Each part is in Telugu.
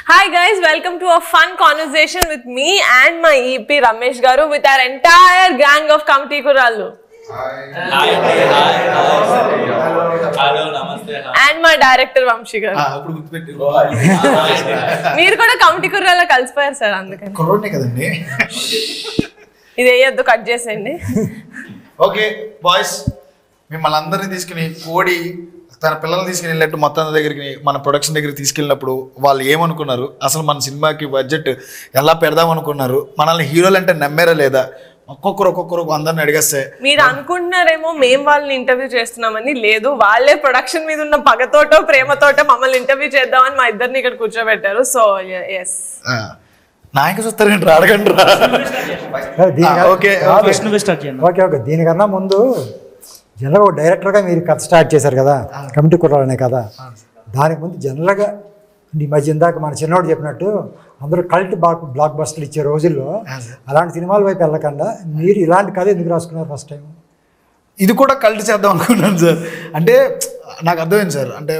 Hi guys, welcome to a fun conversation with me and my EP Ramesh Garu with our entire gang of Kamti Kurallu. Hi. Hello, namaste. And my director Vamshi Garu. మీరు కూడా Kamti Kurallu కలిసిపోయారు సార్ అందుకని. కొరోనే కదండి. ఇది వేయొద్దు కట్ చేసేయండి. ఓకే బాయ్స్, మిమ్మల్ని అందరినీ తీసుకుని కోడి తన పిల్లల్ని తీసుకుని వెళ్ళినట్టు మొత్తం దగ్గరికి మన ప్రొడక్షన్ దగ్గరికి తీసుకెళ్ళినప్పుడు వాళ్ళు ఏమనుకున్నారు, అసలు మన సినిమాకి బడ్జెట్ ఎలా పెడదాం అనుకున్నారు, మనల్ని హీరోలు అంటే నమ్మారా లేదా, ఒక్కొక్కరు అందరిని అడిగేస్తే మీరు అనుకుంటున్నారేమో మేము వాళ్ళని ఇంటర్వ్యూ చేస్తున్నామని. లేదు, వాళ్ళే ప్రొడక్షన్ మీద ఉన్న పగతోటో ప్రేమతోటో మమ్మల్ని ఇంటర్వ్యూ చేద్దామని మా ఇద్దరిని ఇక్కడ కూర్చోబెట్టారు. సో ఎస్, నాయక చూస్తారండి అడగండి రా. ఓకే ఓకే దీనికన్నా ముందు జనరల్గా ఒక డైరెక్టర్గా మీరు కథ స్టార్ట్ చేశారు కదా, కమిటీ కుర్రాలనే కదా. దానికి ముందు జనరల్గా ఈ మధ్య ఇందాక మన చిన్నోడు చెప్పినట్టు అందరూ కల్ట్ బ్లాక్ బస్టర్లు ఇచ్చే రోజుల్లో అలాంటి సినిమాల వైపు వెళ్ళకుండా మీరు ఇలాంటి కథ ఎందుకు రాసుకున్నారు ఫస్ట్ టైం? ఇది కూడా కల్ట్ చేద్దాం అనుకున్నాను సార్. అంటే నాకు అర్థమైంది సార్, అంటే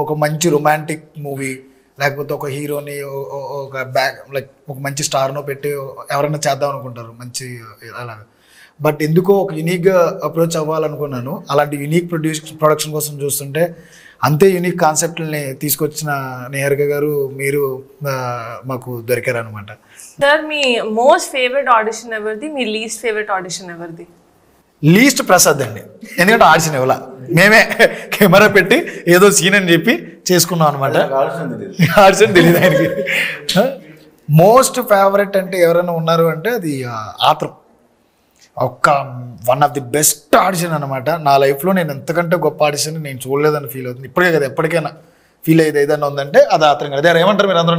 ఒక మంచి రొమాంటిక్ మూవీ లేకపోతే ఒక హీరోని ఒక లైక్ ఒక మంచి స్టార్నో పెట్టి ఎవరైనా చేద్దాం అనుకుంటారు మంచి అలాగా. బట్ ఎందుకో ఒక యూనిక్గా అప్రోచ్ అవ్వాలనుకున్నాను. అలాంటి యూనిక్ ప్రొడక్షన్ కోసం చూస్తుంటే అంతే యూనిక్ కాన్సెప్ట్ని తీసుకొచ్చిన నిహారిక గారు మీరు మాకు దొరికారు అనమాట. సార్, మీ మోస్ట్ ఫేవరెట్ ఆడిషన్ ఎవరిది, మీ లీస్ట్ ఫేవరెట్ ఆడిషన్ ఎవరిది? లీస్ట్ ప్రసాద్ అండి, ఎందుకంటే ఆడిషన్ ఇవ్వాల, మేమే కెమెరా పెట్టి ఏదో సీన్ అని చెప్పి చేసుకున్నాం అనమాట. ఆడిషన్ తెలియదు ఆయనకి. మోస్ట్ ఫేవరెట్ అంటే ఎవరైనా ఉన్నారు అంటే అది ఆత్రం. One of the best audition అనమాట. నా లైఫ్లో నేను ఎంతకంటే గొప్ప ఆడిషన్ నేను చూడలేదని ఫీల్ అవుతుంది ఇప్పటికే కదా. ఎప్పటికైనా ఫీల్ అయ్యేది ఏదైనా ఉందంటే అది ఆత్రం కదా. అదే ఏమంటారు మీరు అందరూ?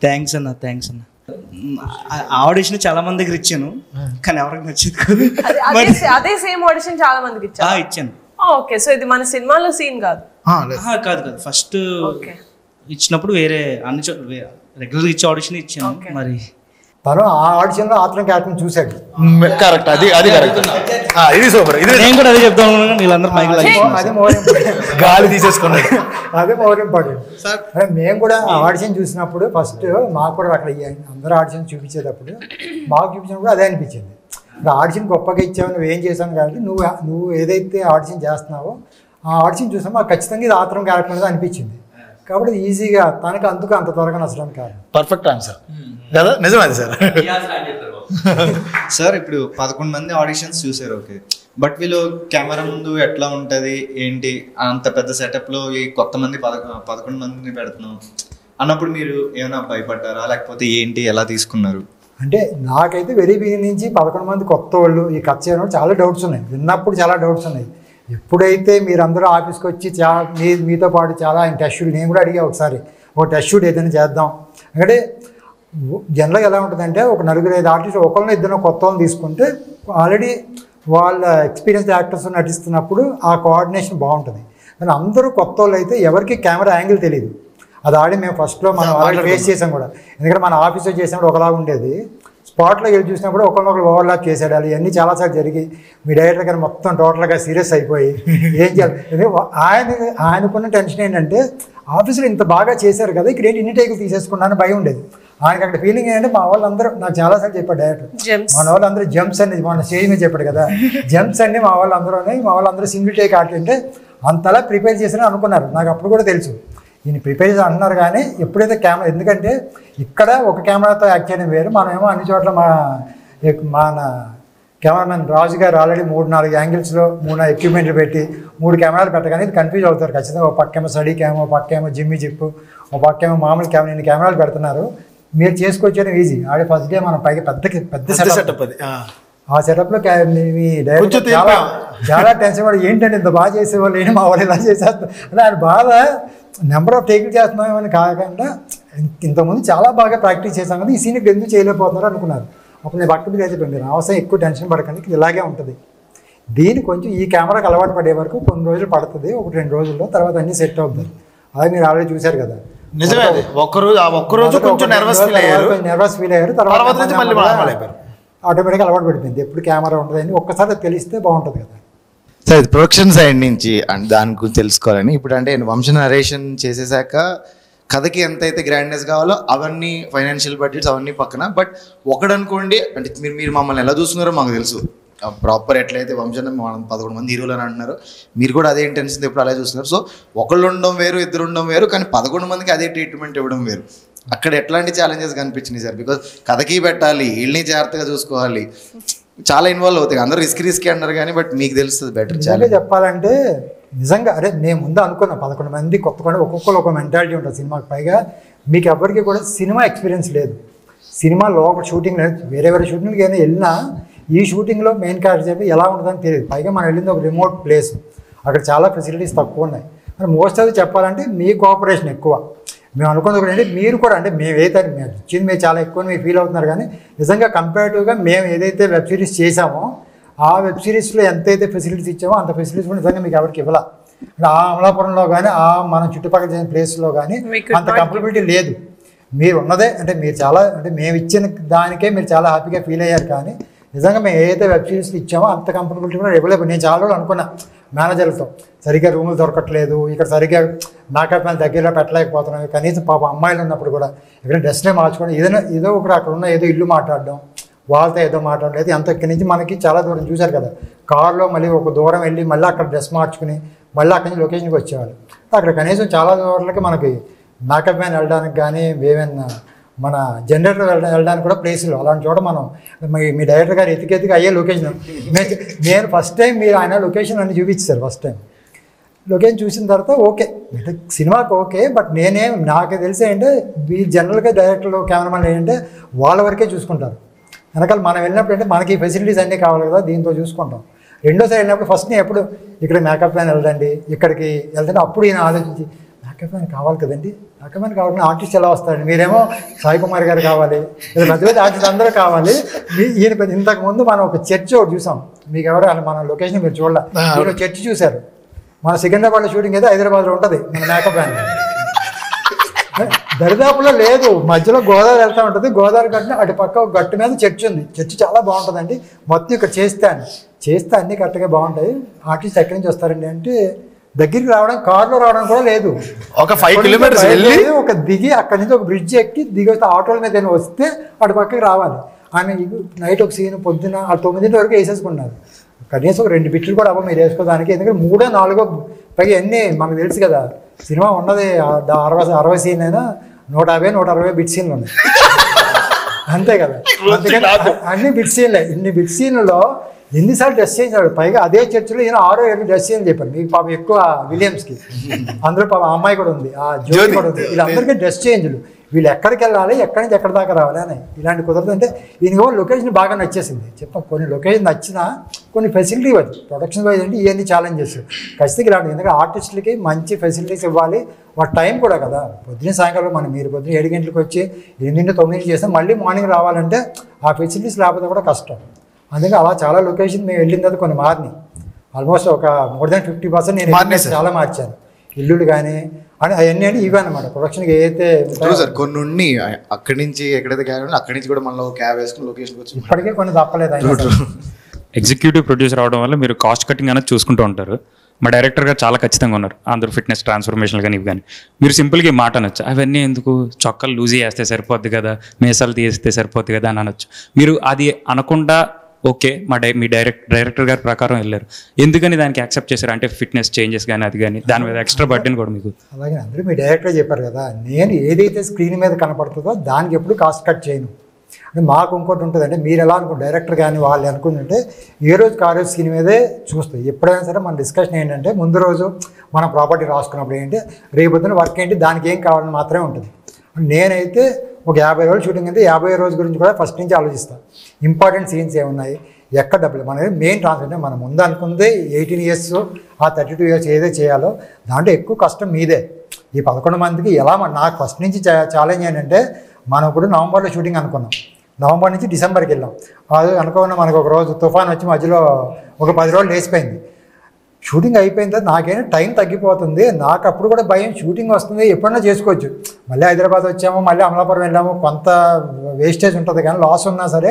థ్యాంక్స్ అన్న. ఆడిషన్ చాలా మంది దగ్గర ఇచ్చాను కానీ ఎవరికి నచ్చేది కాదు. అదే సేమ్ ఆడిషన్ చాలా మందికి ఇచ్చాను. ఓకే, సో ఇది మన సినిమాలో సీన్ కాదు? కాదు ఫస్ట్ ఇచ్చినప్పుడు వేరే అన్ని రెగ్యులర్ ఇచ్చే ఆడిషన్ ఇచ్చాను. మరి తను ఆ ఆడిషన్లో ఆత్రం క్యారెక్టర్ చూశాడు. కరెక్ట్, అది కరెక్ట్. ఇది సూపర్. ఇది నేను కూడా అదే చెప్తాను. వీళ్ళందరూ అదే మోర్ ఇంపార్టెంట్, గాలి తీసేసుకున్నాడు. అదే మోర్ ఇంపార్టెంట్. మేము కూడా ఆ ఆడిషన్ చూసినప్పుడు ఫస్ట్ మాకు కూడా అక్కడ అందరూ ఆడిషన్ చూపించేటప్పుడు మాకు చూపించినప్పుడు అదే అనిపించింది. ఆడిషన్ గొప్పగా ఇచ్చావు, నువ్వు ఏం చేశాను కాబట్టి నువ్వు ఏదైతే ఆడిషన్ చేస్తున్నావో ఆ ఆడిషన్ చూసామో మాకు ఖచ్చితంగా ఇది ఆత్రం క్యారెక్టర్ అనేది అనిపించింది. కాబట్టి ఈజీగా తనకు అందుకు అంత త్వరగా నచ్చడానికి కాదు. పర్ఫెక్ట్ ఆన్సర్ కదా, నిజమది సార్. సార్ ఇప్పుడు 11 మంది ఆడిషన్స్ చూసారు, ఓకే. బట్ వీళ్ళు కెమెరా ముందు ఎట్లా ఉంటుంది ఏంటి, అంత పెద్ద సెటప్లో ఈ కొత్త మంది 11 మందిని పెడుతున్నాం అన్నప్పుడు మీరు ఏమైనా భయపడ్డారా, లేకపోతే ఏంటి, ఎలా తీసుకున్నారు? అంటే నాకైతే వెరీ బిగినింగ్ నుంచి 11 మంది కొత్త వాళ్ళు ఈ కథ చేయడం చాలా డౌట్స్ ఉన్నాయి. విన్నప్పుడు చాలా డౌట్స్ ఉన్నాయి. ఎప్పుడైతే మీరందరూ ఆఫీస్కి వచ్చి మీతో పాటు చాలా టెస్ట్ షూట్, నేను కూడా అడిగా ఒకసారి ఒక టెస్ట్ షూట్ ఏదైనా చేద్దాం అంటే జనరల్గా ఎలా ఉంటుందంటే ఒక 4-5 ఆర్టిస్ట్ ఒకళ్ళని ఇద్దరు కొత్త వాళ్ళని తీసుకుంటే ఆల్రెడీ వాళ్ళ ఎక్స్పీరియన్స్ యాక్టర్స్ నటిస్తున్నప్పుడు ఆ కోఆర్డినేషన్ బాగుంటుంది. కానీ అందరూ కొత్త వాళ్ళు అయితే ఎవరికి కెమెరా యాంగిల్ తెలియదు. అది ఆడి మేము ఫస్ట్లో మనం ఆల్రెడీ ఫేస్ చేసాం కూడా. ఎందుకంటే మన ఆఫీస్లో చేసినప్పుడు ఒకలాగా ఉండేది, స్పాట్లో వెళ్ళి చూసినప్పుడు ఒకరినొకరు ఓవర్లాప్ చేసేయాలి. ఇవన్నీ చాలాసార్లు జరిగి మీ డైరెక్టర్ గారు మొత్తం టోటల్గా సీరియస్ అయిపోయి ఏం చేయాలి. ఆయనకున్న టెన్షన్ ఏంటంటే ఆఫీసులో ఇంత బాగా చేశారు కదా, ఇక్కడ ఏంటి ఇన్ని టేకులు తీసేసుకున్నాను భయం ఉండేది. ఆయనకి అక్కడ ఫీలింగ్ ఏంటంటే మా వాళ్ళందరూ, నాకు చాలాసార్లు చెప్పాడు డైరెక్టర్, మన వాళ్ళందరూ జంప్స్ అనేది మన స్టేజ్ మీద చెప్పాడు కదా, జంప్స్ అన్ని మా వాళ్ళందరూ సింగిల్ టేక్ ఆడుతుంటే అంతలా ప్రిపేర్ చేశారని అనుకున్నారు. నాకు అప్పుడు కూడా తెలుసు ఈయన ప్రిపేర్ చేసి అంటున్నారు. కానీ ఎప్పుడైతే కెమెరా, ఎందుకంటే ఇక్కడ ఒక కెమెరాతో యాక్ట్ చేయడం వేరు, మనమేమో అన్ని చోట్ల మన కెమెరామెన్ రాజు గారు ఆల్రెడీ 3-4 యాంగిల్స్లో 3 ఎక్విప్మెంట్లు పెట్టి 3 కెమెరాలు పెట్టగానే ఇది కన్ఫ్యూజ్ అవుతారు ఖచ్చితంగా. ఒక పక్కేమో స్టడీ క్యామ్, ఒక పక్కేమో జిమ్మి జిప్పు, ఒక పక్కేమో మామూలు కెమెరా, ఇన్ని కెమెరాలు పెడుతున్నారు. మీరు చేసుకొచ్చేది ఈజీ. ఆడే ఫస్ట్ డే మనం పైకి పెద్ద సెటప్ అది. ఆ సెటప్లో మీ డైరెక్టర్ చాలా టెన్షన్ పడి ఏంటంటే ఇంత బాగా చేసేవాళ్ళు ఏంటి మా వాళ్ళు ఇలా చేసేస్తారు అంటే ఆయన బాధ నెంబర్ ఆఫ్ టేకులు చేస్తున్నామని కాకుండా ఇంతకుముందు చాలా బాగా ప్రాక్టీస్ చేశాం కదా, ఈ సీన్కి ఎందుకు చేయలేకపోతున్నారు అనుకున్నారు. అప్పుడు నేను పక్క మీద అయిపోయింది. అవసరం ఎక్కువ టెన్షన్ పడకండి, ఇలాగే ఉంటుంది. దీన్ని కొంచెం ఈ కెమెరాకి అలవాటు పడే వరకు కొన్ని రోజులు పడుతుంది, 1-2 రోజుల్లో తర్వాత అన్నీ సెట్ అవుతుంది. అదే మీరు ఆల్రెడీ చూశారు కదా. నిజమే, ఒక్కరోజు కొంచెం నర్వస్ ఫీల్ అయ్యారు, తర్వాత ఆటోమేటిక్గా అలవాటు పడిపోయింది. ఎప్పుడు కెమెరా ఉంటుంది అని ఒక్కసారి తెలిస్తే బాగుంటుంది కదా. సార్ ఇది ప్రొడక్షన్ సైడ్ నుంచి అండ్ దాని గురించి తెలుసుకోవాలని. ఇప్పుడు అంటే వంశ నరేషన్ చేసేసాక కథకి ఎంతైతే గ్రాండ్నెస్ కావాలో అవన్నీ ఫైనాన్షియల్ బడ్జెట్స్ అవన్నీ పక్కన, బట్ ఒకడనుకోండి అంటే మీరు మమ్మల్ని ఎలా చూస్తున్నారో మాకు తెలుసు, ప్రాపర్ ఎట్లయితే వంశన మనం 11 మంది హీరోలు అని అంటున్నారు, మీరు కూడా అదే ఇంటెన్షన్ ఎప్పుడు అలాగే చూస్తున్నారు. సో ఒకళ్ళు ఉండడం వేరు, ఇద్దరు ఉండడం వేరు, కానీ 11 మందికి అదే ట్రీట్మెంట్ ఇవ్వడం వేరు. అక్కడ ఎట్లాంటి ఛాలెంజెస్ కనిపించినాయి సార్? బికాజ్ కథకి పెట్టాలి, వీళ్ళని జాగ్రత్తగా చూసుకోవాలి, చాలా ఇన్వాల్వ్ అవుతాయి. అందరూ రిస్క్ అన్నారు కానీ బట్ మీకు తెలుస్తుంది బెటర్. చాలా చెప్పాలంటే నిజంగా అరే మేము ముందు అనుకున్నాం 11 మంది కొత్త ఒక్కొక్కరు ఒక మెంటాలిటీ ఉంటుంది సినిమాకి. పైగా మీకు ఎవరికి కూడా సినిమా ఎక్స్పీరియన్స్ లేదు, సినిమా లోపల షూటింగ్ లేదు. వేరే షూటింగ్కి ఏమైనా వెళ్ళినా ఈ షూటింగ్లో మెయిన్ క్యారెక్టర్ చెప్పి ఎలా ఉంటుందని తెలియదు. పైగా మనం వెళ్ళింది ఒక రిమోట్ ప్లేస్, అక్కడ చాలా ఫెసిలిటీస్ తక్కువ ఉన్నాయి. మరి మోస్ట్ ఆఫ్ చెప్పాలంటే మీ కోఆపరేషన్ ఎక్కువ. మేము అనుకున్నది కూడా అంటే మీరు కూడా అంటే మేము ఏదైతే ఇచ్చింది మీరు చాలా ఎక్కువ మీరు ఫీల్ అవుతున్నారు, కానీ నిజంగా కంపేరిటివ్గా మేము ఏదైతే వెబ్ సిరీస్ చేసామో ఆ వెబ్ సిరీస్లో ఎంతైతే ఫెసిలిటీస్ ఇచ్చామో అంత ఫెసిలిటీస్ కూడా నిజంగా మీకు ఎవరికి ఇవ్వాల. అంటే ఆ అమలాపురంలో కానీ ఆ మన చుట్టుపక్కల చేసిన ప్లేస్లో కానీ అంత కంఫర్టబిలిటీ లేదు. మీరు ఉన్నదే అంటే మీరు చాలా అంటే మేము ఇచ్చిన దానికే మీరు చాలా హ్యాపీగా ఫీల్ అయ్యారు, కానీ నిజంగా మేము ఏదైతే వెబ్ సిరీస్లు ఇచ్చామో అంత కంఫర్టబిలిటీ కూడా ఇవ్వలేదు. నేను చాలా రోజులు అనుకున్నా మేనేజర్లతో సరిగ్గా రూములు దొరకట్లేదు, ఇక్కడ సరిగ్గా మేకప్ మ్యాన్ దగ్గరలో పెట్టలేకపోతున్నాం, కనీసం పాప అమ్మాయిలు ఉన్నప్పుడు కూడా ఇక్కడ డ్రెస్నే మార్చుకోవడం, ఏదో ఒకటి అక్కడ ఉన్న ఏదో ఇల్లు మాట్లాడడం, వాళ్ళతో ఏదో మాట్లాడలేదు. అంత ఇక్కడి నుంచి మనకి చాలా దూరం చూశారు కదా, కారులో మళ్ళీ ఒక దూరం వెళ్ళి మళ్ళీ అక్కడ డ్రెస్ మార్చుకుని మళ్ళీ అక్కడి నుంచి లొకేషన్కి వచ్చేవాళ్ళు. అక్కడ కనీసం చాలా దూరాలకి మనకి మేకప్ మ్యాన్ వెళ్ళడానికి కానీ ఏమైనా మన జనరేటర్ వెళ్ళడానికి కూడా ప్లేసులు అలాంటి చోట మనం మీ డైరెక్టర్ గారు ఎతికి అయ్యే లొకేషన్. నేను ఫస్ట్ టైం మీరు ఆయన లొకేషన్ అన్ని చూపించారు. ఫస్ట్ టైం లొకేషన్ చూసిన తర్వాత ఓకే సినిమాకి ఓకే, బట్ నాకు తెలిసి ఏంటంటే వీళ్ళు జనరల్గా డైరెక్టర్లు కెమెరామెన్ ఏంటంటే వాళ్ళ వరకే చూసుకుంటారు. వెనకాల మనం వెళ్ళినప్పుడు అంటే మనకి ఫెసిలిటీస్ అన్నీ కావాలి కదా, దీంతో చూసుకుంటాం. రెండోసారి వెళ్ళినప్పుడు ఫస్ట్ నేను ఎప్పుడు ఇక్కడ మేకప్ మ్యాన్ వెళ్ళండి, ఇక్కడికి వెళ్తుంటే అప్పుడు ఈయన ఆలోచించి మేకప్ మ్యాన్ కావాలి కదండి, మేకప్ మ్యాన్ కావాలని ఆర్టిస్ట్ ఎలా వస్తారండి, మీరేమో సాయి కుమార్ గారు కావాలి, పెద్ద పెద్ద ఆర్టిస్ట్ అందరూ కావాలి. ఈయన ఇంతకుముందు మనం ఒక చర్చ్ ఒకటి చూసాం, మీకు ఎవరు మన లొకేషన్ మీరు చూడాలి, చర్చ్ చూశారు. మన సికింద్రాబాద్లో షూటింగ్ అయితే హైదరాబాద్లో ఉంటుంది మన మేకప్ మ్యాన్. దరిదాపులో లేదు, మధ్యలో గోదావరి వెళ్తూ ఉంటుంది, గోదావరి గట్టున అటు పక్క ఒక గట్టు మీద చర్చ్ ఉంది, చర్చ్ చాలా బాగుంటుందండి. మొత్తం ఇక్కడ చేస్తే అన్నీ కరెక్ట్గా బాగుంటాయి. ఆర్టిస్ట్ ఎక్కడి నుంచి వస్తారండి అంటే దగ్గరికి రావడం కారులో రావడం కూడా లేదు, ఒక 5 కిలోమీటర్స్ వెళ్ళి ఒక దిగి అక్కడి నుంచి ఒక బ్రిడ్జ్ ఎక్కి దిగి వస్తే ఆటోల మీద వస్తే అటు పక్కకి రావాలి. ఆమె నైట్ ఒక సీన్ పొద్దున్న 9 వరకు వేసేసుకున్నారు. కనీసం ఒక 2 బిట్లు కూడా అవ్వ మీరు వేసుకోవడానికి, ఎందుకంటే 3, 4 పైగా అన్నీ మనకు తెలుసు కదా, సినిమా ఉన్నది 60 సీన్ అయినా 150, 160 బిట్ సీన్లు ఉన్నాయి అంతే కదా. అందుకని అన్ని బిట్ సీన్లే. ఇన్ని బిట్ సీన్లలో ఎన్నిసార్లు డ్రెస్ చేయించాడు. పైగా అదే చర్చిలో ఈయన 6 or 7 డ్రెస్ చేయని చెప్పారు. మీకు పాపం ఎక్కువ విలియమ్స్కి, అందులో పాపం అమ్మాయి కూడా ఉంది, ఆ జ్యోతి కూడా ఉంది, వీళ్ళందరికీ డ్రెస్ చేంజ్లు. వీళ్ళు ఎక్కడికి వెళ్ళాలి, ఎక్కడి నుంచి ఎక్కడి దాకా రావాలి అని ఇలాంటి కుదరదు. అంటే ఈయనకో లొకేషన్ బాగా నచ్చేసింది. కొన్ని లొకేషన్ నచ్చినా కొన్ని ఫెసిలిటీ వచ్చి ప్రొడక్షన్ వైజ్ అంటే ఇవన్నీ ఛాలెంజెస్ ఖచ్చితంగా ఇలాంటి. ఎందుకంటే ఆర్టిస్టులకి మంచి ఫెసిలిటీస్ ఇవ్వాలి, వాళ్ళ టైం కూడా కదా. పొద్దున్న సాయంకాలం మీరు పొద్దున్న 7 గంటలకు వచ్చి 8 9 చేస్తే మళ్ళీ మార్నింగ్ రావాలంటే ఆ ఫెసిలిటీస్ లేకపోతే కూడా కష్టం. అందుకే అలా చాలా లొకేషన్ మేము వెళ్ళిన తర్వాత కొన్ని మారినాయి. ఆల్మోస్ట్ ఒక more than 50% నేను చాలా మార్చాను. ఇల్లులు కానీ అని అవన్నీ అంటే ఇవే అనమాట ప్రొడక్షన్కి ఏదైతే సార్ కొన్ని ఉన్నాయి అక్కడి నుంచి ఎక్కడైతే క్యాబ్ అక్కడి నుంచి కూడా మనలో క్యాబ్ వేసుకుని లొకేషన్కి వచ్చి ఇప్పటికే కొన్ని తప్పలేదు. ఎగ్జిక్యూటివ్ ప్రొడ్యూసర్ అవడం వల్ల మీరు కాస్ట్ కటింగ్ అనేది చూసుకుంటూ ఉంటారు. మా డైరెక్టర్ గారు చాలా ఖచ్చితంగా ఉన్నారు, అందరూ ఫిట్నెస్ ట్రాన్స్ఫర్మేషన్ కానీ ఇవి కానీ. మీరు సింపుల్గా ఈ మాట అనొచ్చు, అవన్నీ ఎందుకు చొక్కలు లూజీ వేస్తే సరిపోద్ది కదా, మీసాలు తీస్తే సరిపోద్ది కదా అని అనొచ్చు. మీరు అది అనకుండా ఓకే మీ డైరెక్టర్ గారి ప్రకారం వెళ్ళారు, ఎందుకని దానికి యాక్సెప్ట్ చేశారు? అంటే ఫిట్నెస్ చేంజెస్ కానీ అది కానీ దాని మీద ఎక్స్ట్రా బర్డెన్ కూడా మీకు. అలాగే అందరూ మీ డైరెక్టర్ చెప్పారు కదా, నేను ఏదైతే స్క్రీన్ మీద కనపడుతుందో దానికి ఎప్పుడు కాస్ట్ కట్ చేయను. అంటే మాకు ఇంకోటి ఉంటుంది, అంటే మీరు ఎలా అనుకుంటే డైరెక్టర్ కానీ వాళ్ళు అనుకుంటుంటే ఏ రోజు ఆ రోజు స్క్రీన్ మీదే చూస్తాయి. ఎప్పుడైనా సరే మన డిస్కషన్ ఏంటంటే ముందు రోజు మనం ప్రాపర్టీ రాసుకున్నప్పుడు ఏంటి రేపొద్దున వర్క్ ఏంటి దానికి ఏం కావాలని మాత్రమే ఉంటుంది. నేనైతే ఒక 50 రోజులు షూటింగ్ అయితే 50 రోజు గురించి కూడా ఫస్ట్ నుంచి ఆలోచిస్తాను. ఇంపార్టెంట్ సీన్స్ ఏమున్నాయి, ఎక్కడ డబ్బులు, మన మెయిన్ ట్రాన్స్ఫర్ అంటే మనం ముందు అనుకుందే 18 years ఆ 32 years ఏదో చేయాలో దాంట్లో ఎక్కువ కష్టం మీదే. ఈ 11 మందికి ఎలా నాకు ఫస్ట్ నుంచి ఛాలెంజ్ ఏంటంటే మనం ఇప్పుడు నవంబర్లో షూటింగ్ అనుకున్నాం, నవంబర్ నుంచి డిసెంబర్కి వెళ్ళాం. అది అనుకున్న మనకు ఒక రోజు తుఫాన్ వచ్చి మధ్యలో ఒక 10 రోజులు లేచిపోయింది. షూటింగ్ అయిపోయిన తర్వాత నాకైనా టైం తగ్గిపోతుంది. నాకు అప్పుడు కూడా భయం, షూటింగ్ వస్తుంది ఎప్పుడన్నా చేసుకోవచ్చు, మళ్ళీ హైదరాబాద్ వచ్చాము మళ్ళీ అమలాపురం వెళ్ళాము, కొంత వేస్టేజ్ ఉంటుంది కానీ లాస్ ఉన్నా సరే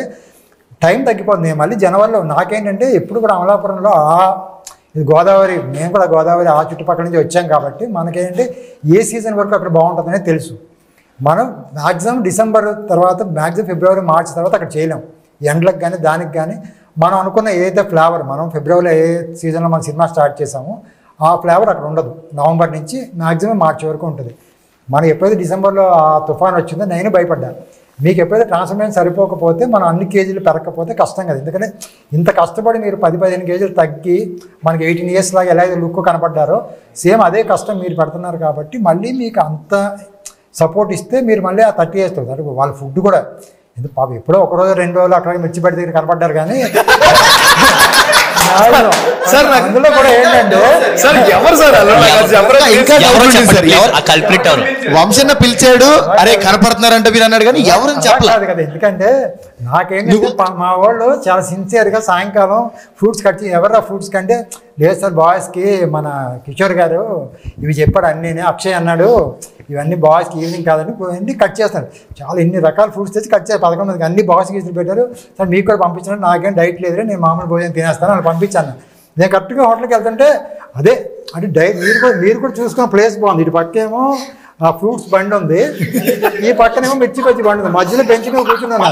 టైం తగ్గిపోతుంది. మళ్ళీ జనవరిలో నాకేంటంటే ఎప్పుడు కూడా అమలాపురంలో ఇది గోదావరి, మేము కూడా గోదావరి ఆ చుట్టుపక్కల నుంచి వచ్చాం కాబట్టి మనకేంటి ఏ సీజన్ వరకు అక్కడ బాగుంటుందనే తెలుసు. మనం మ్యాక్సిమం డిసెంబర్ తర్వాత మ్యాక్సిమం ఫిబ్రవరి మార్చ్ తర్వాత అక్కడ చేయలేం. ఎండలకు కానీ దానికి కానీ మనం అనుకున్న ఏదైతే ఫ్లేవర్ మనం ఫిబ్రవరిలో ఏ సీజన్లో మనం సినిమా స్టార్ట్ చేసామో ఆ ఫ్లేవర్ అక్కడ ఉండదు. నవంబర్ నుంచి మ్యాక్సిమం మార్చి వరకు ఉంటుంది. మనం ఎప్పుడైతే డిసెంబర్లో ఆ తుఫాన్ వచ్చిందో నేను భయపడ్డాను. మీకు ఎప్పుడైతే ట్రాన్స్ఫర్మేషన్ సరిపోకపోతే మనం అన్ని కేజీలు పెరగకపోతే కష్టం కదా. ఎందుకంటే ఇంత కష్టపడి మీరు 10-15 కేజీలు తగ్గి మనకి 18 years లాగా ఎలా అయితే లుక్ కనపడ్డారో సేమ్ అదే కష్టం మీరు పెడుతున్నారు. కాబట్టి మళ్ళీ మీకు అంత సపోర్ట్ ఇస్తే మీరు మళ్ళీ ఆ 30 years అంటే వాళ్ళ ఫుడ్ కూడా ఎందుకు పాపం ఎప్పుడో 1 రోజు 2 రోజులు అక్కడ మిర్చిపడి దగ్గర కనపడ్డారు కానీ సార్ అందులో కూడా ఏంటంటే సార్ ఎవరు సార్ వంశన్న పిలిచాడు, అరే కనపడుతున్నారంటే మీరు అన్నాడు కానీ ఎవరు చెప్పలేదు కదా. ఎందుకంటే నాకేంటంటే మా వాళ్ళు చాలా సిన్సియర్గా సాయంకాలం ఫ్రూట్స్ కట్ చేసి ఎవరు ఆ ఫ్రూట్స్ కంటే లేదు సార్ బాయ్స్కి మన కిషోర్ గారు ఇవి చెప్పాడు అన్నీ, అక్షయ్ అన్నాడు ఇవన్నీ బాయ్స్కి ఈవినింగ్ కాదని అన్నీ కట్ చేస్తాడు. చాలా ఇన్ని రకాల ఫ్రూట్స్ తెచ్చి కట్ చేసి 11 మందికి అన్ని బాయ్స్కి ఇచ్చి పెట్టారు. సార్ మీకు కూడా పంపించాను, నాకేం డైట్ లేదురే నేను మామూలు భోజనం తినేస్తాను వాళ్ళు పంపించాను. నేను కరెక్ట్గా హోటల్కి వెళ్తుంటే అదే అంటే మీరు కూడా చూసుకున్న ప్లేస్ బాగుంది. ఇటు పక్కేమో ఆ ఫ్రూట్స్ బండి ఉంది, ఈ పక్కనేమో మిర్చి బజ్జి బండి ఉంది, మధ్యలో బెంచ్ మీద కూర్చున్నాను.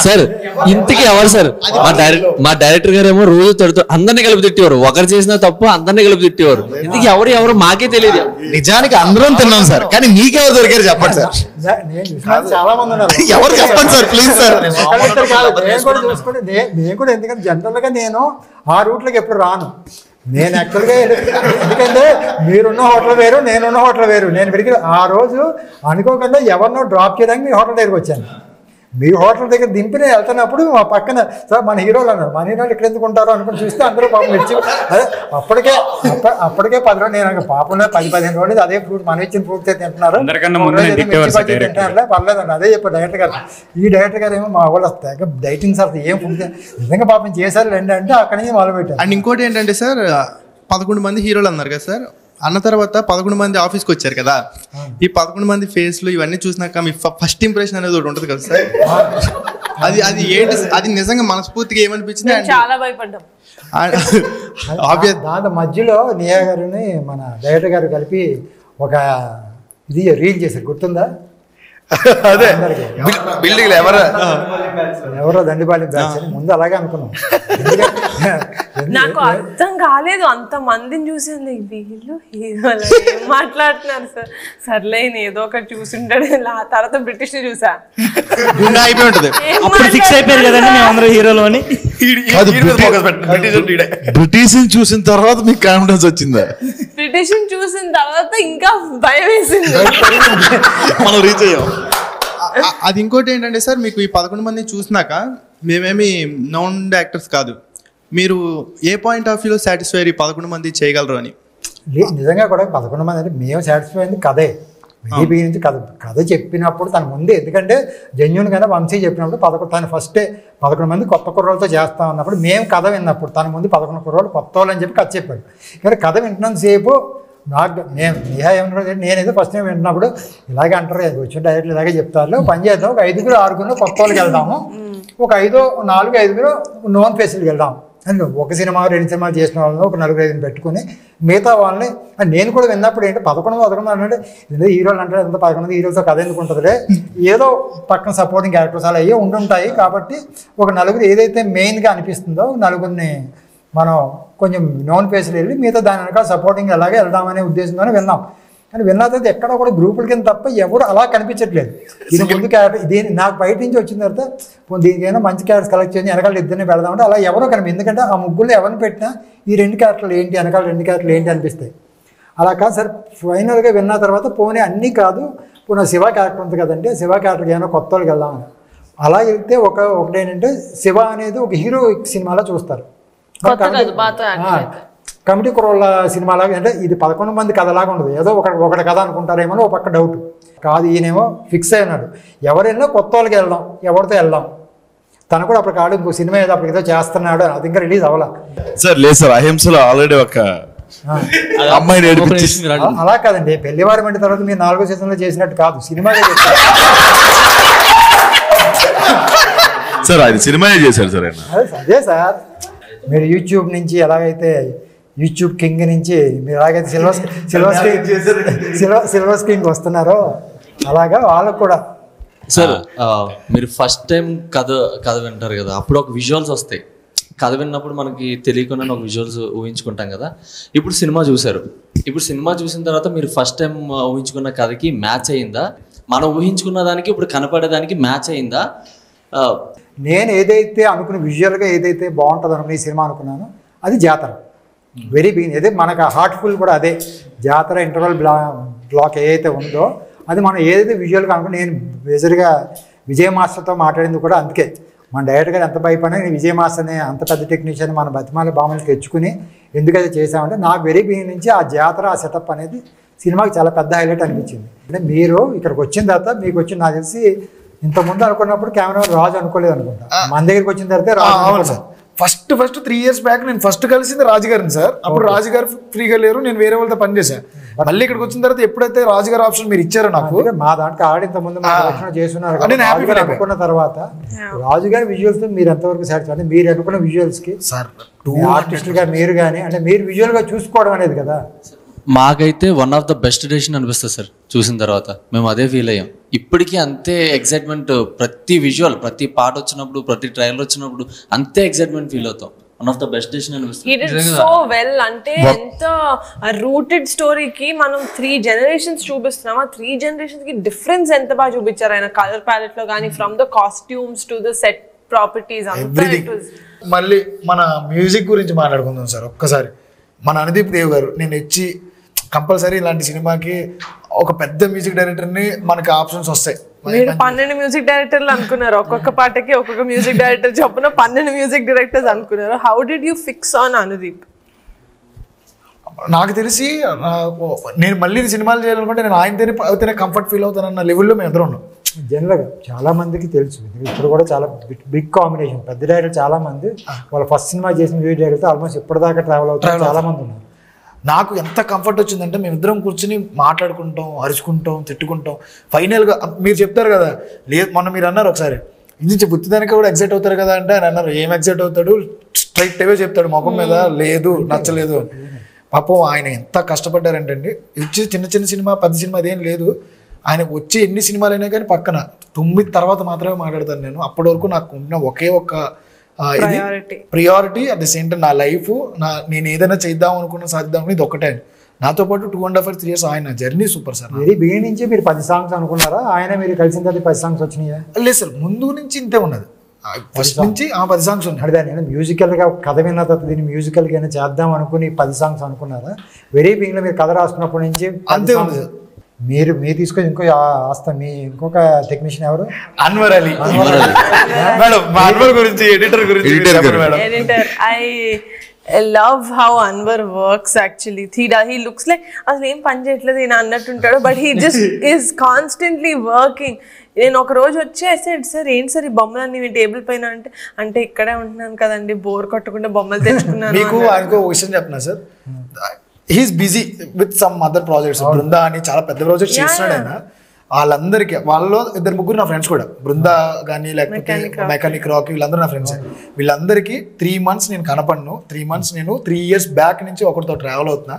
సార్ ఇంతకీ ఎవరు సార్? మా డైరెక్టర్ గారు ఏమో రోజు తడుతూ అందరినీ కలిపి తిట్టేవారు, ఒకరు చేసిన తప్పు అందరినీ కలిపి తిట్టేవారు. ఇంతకీ ఎవరు మాకే తెలియదు. నిజానికి అందరం తిన్నాం సార్, కానీ మీకెవరు దొరికారు చెప్పండి సార్. చాలా మంది ఉన్నారు, ఎవరు చెప్పండి సార్ ప్లీజ్ సార్. నేను కూడా చూసుకోండి, నేను కూడా ఎందుకంటే జనరల్గా నేను ఆ రూట్లోకి ఎప్పుడు రాను. నేను యాక్చువల్గా ఎందుకంటే మీరున్న హోటల్ వేరు నేనున్న హోటల్ వేరు. నేను పెరిగి ఆ రోజు అనుకోకుండా ఎవరినో డ్రాప్ చేయడానికి మీ హోటల్ దగ్గరికి వచ్చాను. మీ హోటల్ దగ్గర దింపి నేను వెళ్తున్నప్పుడు మా పక్కన సార్ మన హీరోలు అన్నారు, మన హీరోలు ఇక్కడ ఎందుకు ఉంటారో అనుకుని చూస్తే అందరూ పాపం మిర్చి అదే అప్పటికే 10 రోజులు నేను పాపం 10-15 రోజులు అదే ఫ్రూట్ మనం ఇచ్చిన ఫ్రూట్ తింటున్నారు, తింటున్నారులే పర్లేదండి అదే చెప్పారు డైరెక్టర్ గారు. ఈ డైరెక్టర్ గారు ఏమో మా వాళ్ళు తెగ డైటింగ్ సార్ ఏం ఫుడ్ నిజంగా పాపం చేశారు రండి అంటే అక్కడి నుంచి మొదలు పెట్టారు. అండ్ ఇంకోటి ఏంటంటే సార్ 11 మంది హీరోలు అన్నారు కదా సార్, అన్న తర్వాత 11 మంది ఆఫీస్కి వచ్చారు కదా, ఈ 11 మంది ఫేస్లు ఇవన్నీ చూసినాక మీ ఫస్ట్ ఇంప్రెషన్ అనేది ఒకటి ఉంటుంది కదా సార్, అది ఏంటి? అది నిజంగా మనస్ఫూర్తిగా ఏమనిపించింది? చాలా భయపడ్డాం. దాంతో మధ్యలో నియా గారిని మన డైరెక్టర్ గారు కలిపి ఒక ఇది రీల్ చేశారు, గుర్తుందా? అదే బిల్డింగ్ ఎవరో దండిపాలెం బ్యాచ్ అని ముందు అలాగే అనుకున్నాం. నాకు అర్థం కాలేదు, అంత మందిని చూసాను వీళ్ళు హీరోలు ఏం మాట్లాడుతున్నారు సార్. సర్లే ఏదో ఒకటి చూసింటాడు. తర్వాత బ్రిటిష్ ని చూసా, అయిపోయి ఉంటుంది. అప్పుడు ఫిక్స్ అయిపోయారు కదండి మేము అందరూ హీరోలు అని. బ్రిటిష్ చూసిన తర్వాత మీకు కాన్ఫిడెన్స్ వచ్చిందా? బ్రిటిష్ చూసిన తర్వాత ఇంకా భయం వేసింది. మనం రీచ్ అయ్యాం. అది ఇంకోటి ఏంటంటే సార్, మీకు ఈ 11 మందిని చూసినాక మేమేమి నౌన్ యాక్టర్స్ కాదు, మీరు ఏ పాయింట్ ఆఫ్ వ్యూలో సాటిస్ఫై 11 మంది చేయగలరు అని? నిజంగా కూడా 11 మంది అంటే మేము సాటిస్ఫై అయింది కథే. విడిపి నుంచి కథ చెప్పినప్పుడు తన ముందే, ఎందుకంటే జెన్యూన్ గానే వంశీ చెప్పినప్పుడు తను ఫస్టే 11 మంది కొత్త కుర్రోళ్ళతో చేస్తా ఉన్నప్పుడు మేము కథ విన్నప్పుడు తన ముందు 11 కుర్రోళ్ళు కొత్త వాళ్ళు అని చెప్పి కథ చెప్పాడు. కానీ కథ వింటున్నంతసేపు నాకు నేహా ఏమన్నా నేనేదో ఫస్ట్ టైం వింటున్నప్పుడు ఇలాగే అంటారు, వచ్చిన డైరెక్ట్లు ఇలాగే చెప్తారు, పని చేద్దాం, ఒక 5-6 కొత్త వాళ్ళకి వెళ్దాము, ఒక 4-5 నోన్ ఫేస్కి వెళ్దాం అని ఒక సినిమా 2 సినిమాలు చేసిన వాళ్ళని ఒక 4-5 పెట్టుకుని మిగతా వాళ్ళని నేను కూడా విన్నప్పుడు ఏంటి 11 అంటే ఏదో హీరోలు అంటే ఎంత 11 హీరోలతో కథ ఎందుకు ఉంటుందిలే, ఏదో పక్కన సపోర్టింగ్ క్యారెక్టర్స్ అలా అయ్యే ఉండుంటాయి కాబట్టి ఒక 4 ఏదైతే మెయిన్గా అనిపిస్తుందో 4 మనం కొంచెం నోన్ ఫేస్లు వెళ్ళి మిగతా దాని వెనకాల సపోర్టింగ్ అలాగే వెళ్దామనే ఉద్దేశంతోనే విన్నాం. కానీ విన్న తర్వాత ఎక్కడ కూడా గ్రూపుల కింద తప్ప ఎవరు అలా కనిపించట్లేదు. ఇది ముందు క్యారెక్టర్ దీని నాకు బయట నుంచి వచ్చిన తర్వాత దీనికైనా మంచి క్యారెక్టర్స్ కలెక్ట్ చేసి వెనకాల ఇద్దరిని పెడదామంటే అలా ఎవరో కనిపి, ఎందుకంటే ఆ ముగ్గురు ఎవరిని పెట్టినా ఈ 2 క్యారెక్టర్లు ఏంటి వెనకాల 2 క్యారెక్టర్లు ఏంటి అనిపిస్తాయి. అలా కాదు సార్, ఫైనల్గా విన్న తర్వాత పోనీ అన్నీ కాదు, పోనీ శివ క్యారెక్టర్ ఉంది కదంటే శివ క్యారెక్టర్కి ఏమైనా కొత్త వాళ్ళకి వెళ్దామని అలా వెళ్తే ఒకటి ఏంటంటే శివ అనేది ఒక హీరో సినిమాలో చూస్తారు, కమిటీ కుర్రోళ్ళ సినిమాలాగా అంటే ఇది 11 మంది కథలాగా ఉండదు, ఏదో ఒకటి కథ అనుకుంటారేమో ఒక పక్క డౌట్ కాదు. ఈయనేమో ఫిక్స్ అయినాడు ఎవరైనా కొత్త వాళ్ళకి వెళ్దాం, ఎవరితో వెళ్దాం. తను కూడా అప్పుడు కాదు ఇంకో సినిమా ఏదో అప్పుడు ఏదో చేస్తున్నాడు, అది ఇంకా రిలీజ్ అవ్వాల సార్. లేదు సార్, అహింసలో ఆల్రెడీ ఒక అమ్మాయి అలా కాదండి, పెళ్లివారి మంటి తర్వాత మీరు 4వ సీజన్లో చేసినట్టు కాదు, సినిమాగా చేస్తారు సార్. అది సినిమాయే చేశారు సార్. అదే సార్ మీరు యూట్యూబ్ నుంచి ఎలాగైతే యూట్యూబ్ కింగ్ నుంచి మీరు ఎలాగైతే సిల్వర్ కింగ్ వస్తున్నారో అలాగా వాళ్ళకు కూడా. సార్ మీరు ఫస్ట్ టైం కథ వింటారు కదా, అప్పుడు ఒక విజువల్స్ వస్తాయి. కథ విన్నప్పుడు మనకి తెలియకుండా ఒక విజువల్స్ ఊహించుకుంటాం కదా. ఇప్పుడు సినిమా చూసారు, ఇప్పుడు సినిమా చూసిన తర్వాత మీరు ఫస్ట్ టైం ఊహించుకున్న కథకి మ్యాచ్ అయిందా? మనం ఊహించుకున్న దానికి ఇప్పుడు కనపడేదానికి మ్యాచ్ అయిందా? నేను ఏదైతే అనుకున్న విజువల్గా ఏదైతే బాగుంటుంది అనుకున్న ఈ సినిమా అనుకున్నానో అది జాతర. వెరీ బిగిన్ అదే మనకు హార్ట్ఫుల్ కూడా అదే జాతర ఇంటర్వల్ బ్లాక్ ఏదైతే ఉందో అది మనం ఏదైతే విజువల్గా అనుకున్నా. నేను బేజర్గా విజయ్ మాస్టర్తో మాట్లాడింది కూడా అందుకే. మన డైరెక్టర్ గారు ఎంత భయపడినా నేను విజయ్ మాస్టర్ని అంత పెద్ద టెక్నీషియన్ మన బతిమాల బామలు తెచ్చుకుని ఎందుకైతే చేసామంటే నాకు వెరీ బిగిన్ నుంచి ఆ జాతర ఆ సెటప్ అనేది సినిమాకి చాలా పెద్ద హైలైట్ అనిపించింది. అంటే మీరు ఇక్కడికి వచ్చిన తర్వాత మీకు వచ్చి నాకు తెలిసి ఇంతకుముందు అనుకున్నప్పుడు కెమెరామెన్ రాజు అనుకోలేదు అనుకుంటా. మన దగ్గరికి వచ్చిన తర్వాత రాజు. ఫస్ట్ 3 years బ్యాక్ నేను ఫస్ట్ కలిసింది రాజుగారిని సార్. అప్పుడు రాజుగారు ఫ్రీగా లేరు, నేను వేరే వాళ్ళతో పనిచేశాను. మళ్ళీ ఇక్కడికి వచ్చిన తర్వాత ఎప్పుడైతే రాజుగారు ఆప్షన్ మీరు ఇచ్చారో నాకు, మా దాంట్లో ఆడి ఇంత ముందు చేస్తున్నారు అనుకున్న తర్వాత రాజుగారి విజువల్స్ మీరు ఎంతవరకు సాటిస్ఫై అంటే మీరు అనుకున్న విజువల్స్ కి సార్ ఆర్టిస్టులుగా మీరు కానీ అంటే మీరు విజువల్ గా చూసుకోవడం అనేది కదా. మాకైతే one of the best decision అనిపిస్తుంది సార్. చూసిన తర్వాత మేము అదే ఫీల్ అయ్యాం. ఇప్పటికీ అంతే ఎక్సైట్మెంట్, ప్రతి విజువల్ ప్రతి పాట వచ్చినప్పుడు ప్రతి ట్రైలర్ వచ్చినప్పుడు అంతే ఎక్సైట్మెంట్ ఫీల్ అవుతాం. One of the best decision అనిపిస్తుంది. సో వెల్ అంటే ఎంత రూటెడ్ స్టోరీకి మనం 3 generations చూపిస్తున్నాం. ఆ 3 generations కి డిఫరెన్స్ ఎంత బాగా చూపించారు ఆయన కలర్ ప్యాలెట్ లో కానీ, from the costumes to the set properties everything. మళ్ళీ మన మ్యూజిక్ గురించి మాట్లాడుకుందాం సార్ ఒక్కసారి. మన అనుదీప్ దేవ్ గారు నేను ఇచ్చి కంపల్సరీ ఇలాంటి సినిమాకి ఒక పెద్ద మ్యూజిక్ డైరెక్టర్ని మనకి ఆప్షన్స్ వస్తాయి. మీరు 12 మ్యూజిక్ డైరెక్టర్లు అనుకున్నారు, ఒక్కొక్క పాటకి ఒక్కొక్క మ్యూజిక్ డైరెక్టర్ చొప్పున 12 మ్యూజిక్ డైరెక్టర్స్ అనుకున్నారు. How did you fix on Anudeep? నాకు తెలిసి నేను మళ్ళీ సినిమాలు చేయాలనుకుంటే నేను ఆయనతోనే కంఫర్ట్ ఫీల్ అవుతానన్న లెవెల్లో మేము ఎదురు ఉన్నాం. జనరల్గా చాలా మందికి తెలుసు, ఇప్పుడు కూడా చాలా బిగ్ కాంబినేషన్. పెద్ద డైరెక్టర్ చాలా మంది వాళ్ళ ఫస్ట్ సినిమా చేసిన మ్యూజిక్ డైరెక్టర్ ఆల్మోస్ట్ ఇప్పటిదాకా ట్రావెల్ అవుతారు చాలా మంది ఉన్నారు. నాకు ఎంత కంఫర్ట్ వచ్చిందంటే మేమిద్దరం కూర్చుని మాట్లాడుకుంటాం, అరుచుకుంటాం, తిట్టుకుంటాం. ఫైనల్గా మీరు చెప్తారు కదా, లేదు మొన్న మీరు అన్నారు ఒకసారి ఇది బుద్ధిదానికి కూడా ఎగ్జైట్ అవుతారు కదా అంటే ఆయన అన్నారు ఏం ఎగ్జైట్ అవుతాడు, స్ట్రైట్ అవే చెప్తాడు ముఖం మీద, లేదు నచ్చలేదు. పాపం ఆయన ఎంత కష్టపడ్డారంటే ఇచ్చి చిన్న సినిమా పెద్ద సినిమా అదేం లేదు, ఆయనకు వచ్చి ఎన్ని సినిమాలు అయినా కానీ పక్కన 9 తర్వాత మాత్రమే మాట్లాడతాను నేను. అప్పటి వరకు నాకు ఉన్న ఒకే ఒక్క ఇది priority. At the same time నా లైఫ్ నేను ఏదైనా చేద్దాం అనుకున్నా సాధిద్దాం ఇది ఒక్కటే. నాతో పాటు 2.5 3 years ఆయన journey super sir. Very beginning నుంచి మీరు 10 songs అనుకున్నారా? ఆయన మీరు కలిసిన తర్వాత 10 songs వచ్చినాయా? లేదు సార్, ముందు నుంచి ఇంతే ఉన్నది. ఫస్ట్ నుంచి 10 songs ఉన్నాయి. అంటే నేను మ్యూజికల్గా కథ విన్న తర్వాత దీన్ని మ్యూజికల్గా చేద్దాం అనుకుని 10 songs అనుకున్నారా? వెరీ బిగినింగ్లో మీరు కథ రాసుకున్నప్పటి నుంచి అంతే ఉంది సార్. మీరు తీసుకొని ఇంకొక టెక్నీషియన్ ఎవరు? అన్వర్ అలీ మేడం. అన్వర్ గురించి editor I love how Anwar works actually. He looks like అసలు ఏం పని చేయట్లేదు ఈయన అన్నట్టుంటాడు, but he just is constantly working. నేను ఒక రోజు వచ్చేసి సార్ ఏంటి సార్ ఈ బొమ్మలన్నీ మీ టేబుల్ పైన అంటే ఇక్కడే ఉంటున్నాను కదండి, బోర్ కొట్టకుండా బొమ్మలు తెచ్చుకున్నాను. మీకు ఆయనకు ఒక విషయం చెప్పిన sir, he's busy with some other projects. Brinda అని చాలా పెద్ద ప్రాజెక్ట్స్ చేస్తున్నాడు ఆయన. వాళ్ళందరికీ వాళ్ళలో 2-3 నా ఫ్రెండ్స్ కూడా, బృందా కానీ లేకపోతే మెకానిక్ రాకీ వీళ్ళందరూ నా ఫ్రెండ్స్. వీళ్ళందరికీ 3 months నేను కనపడను. 3 months నేను 3 years బ్యాక్ నుంచి ఒకరితో ట్రావెల్ అవుతున్నా.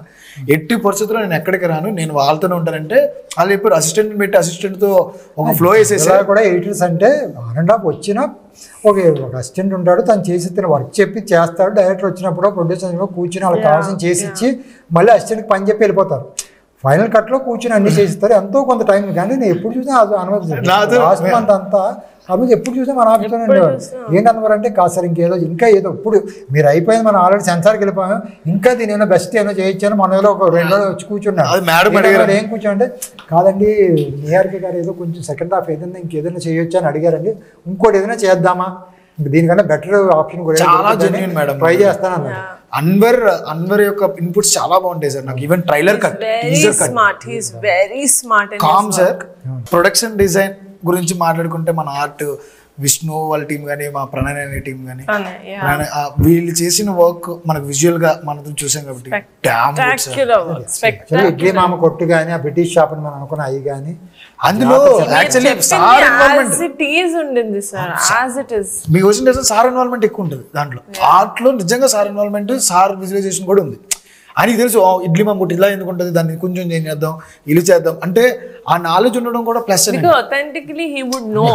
ఎట్టి పరిస్థితుల్లో నేను ఎక్కడికి రాను, నేను వాళ్ళతోనే ఉంటానంటే వాళ్ళు చెప్పారు. అసిస్టెంట్ పెట్టి అసిస్టెంట్తో ఒక ఫ్లో వేసేసారు కూడా. ఎడిటర్స్ అంటే 1.5 వచ్చిన ఒక అసిస్టెంట్ ఉంటాడు, తను చేసి వర్క్ చెప్పి చేస్తాడు. డైరెక్టర్ వచ్చినప్పుడు ప్రొడ్యూసర్ కూర్చుని వాళ్ళకి కావాల్సిన చేసి ఇచ్చి మళ్ళీ అసిస్టెంట్కి పని చెప్పి వెళ్ళిపోతారు. ఫైనల్ కట్లో కూర్చొని అన్ని చేసిస్తారు. ఎంతో కొంత టైం. కానీ నేను ఎప్పుడు చూసినా అనుభవిస్తాను అంతా అప్పుడు ఎప్పుడు చూసినా మన ఆఫీస్లోనే ఉండేవాడు. ఏంటన్నవారు అంటే కాదు సార్ ఇంకా ఏదో ఇప్పుడు మీరు అయిపోయింది, మనం ఆల్రెడీ సెన్సార్కి వెళ్ళిపోయాం, ఇంకా దీని ఏమైనా బెస్ట్ ఏమైనా చేయించాను. మన ఒక 2 రోజులు వచ్చి కూర్చున్నాడు. ఏం కూర్చోంటే కాదండి నిఆర్కే గారు ఏదో కొంచెం సెకండ్ హాఫ్ ఏదైనా ఇంకేదైనా చేయొచ్చు అని అడిగారండి, ఇంకోటి ఏదైనా చేద్దామా, దీనికన్నా బెటర్ ఆప్షన్ కూడా చాలా జెన్యూన్ మేడం, ట్రై చేస్తాను అన్నాడు. అన్వర్ యొక్క ఇన్పుట్స్ చాలా బాగుంటాయి సార్. నాకు even trailer cut, teaser cut, calm sir. Production design గురించి మాట్లాడుకుంటే మన ఆర్ట్ విష్ణు వాళ్ళ టీం కానీ మా ప్రణయ్ అనే టీం కానీ Pranay, వీళ్ళు చేసిన వర్క్ మనకు విజువల్ గా మనం చూసాం కాబట్టి ఇడ్లీ మామ కొట్టు కానీ ఆ బ్రిటిష్ షాప్ అని మనం అనుకున్న అవి కానీ అందులో యాక్చువల్లీ సార్ ఇన్వాల్వ్మెంట్ ఉండింది సార్, యాజ్ ఇట్ ఇస్. మీకు వచ్చిన సార్ ఇన్వాల్వ్మెంట్ ఎక్కువ ఉంటుంది దాంట్లో. ఆర్ట్ లో నిజంగా సార్ ఇన్వాల్వ్మెంట్, సార్ విజువలైజేషన్ కూడా ఉంది. ఆయనకి తెలుసు ఇడ్లీ మా కొట్టి ఇలా ఎందుకు ఉంటుంది, దాన్ని కొంచెం చేంజ్ చేద్దాం, ఇల్లు చేద్దాం అంటే ఆ నాలెడ్జ్ ఉండడం కూడా plus. Authentically he would know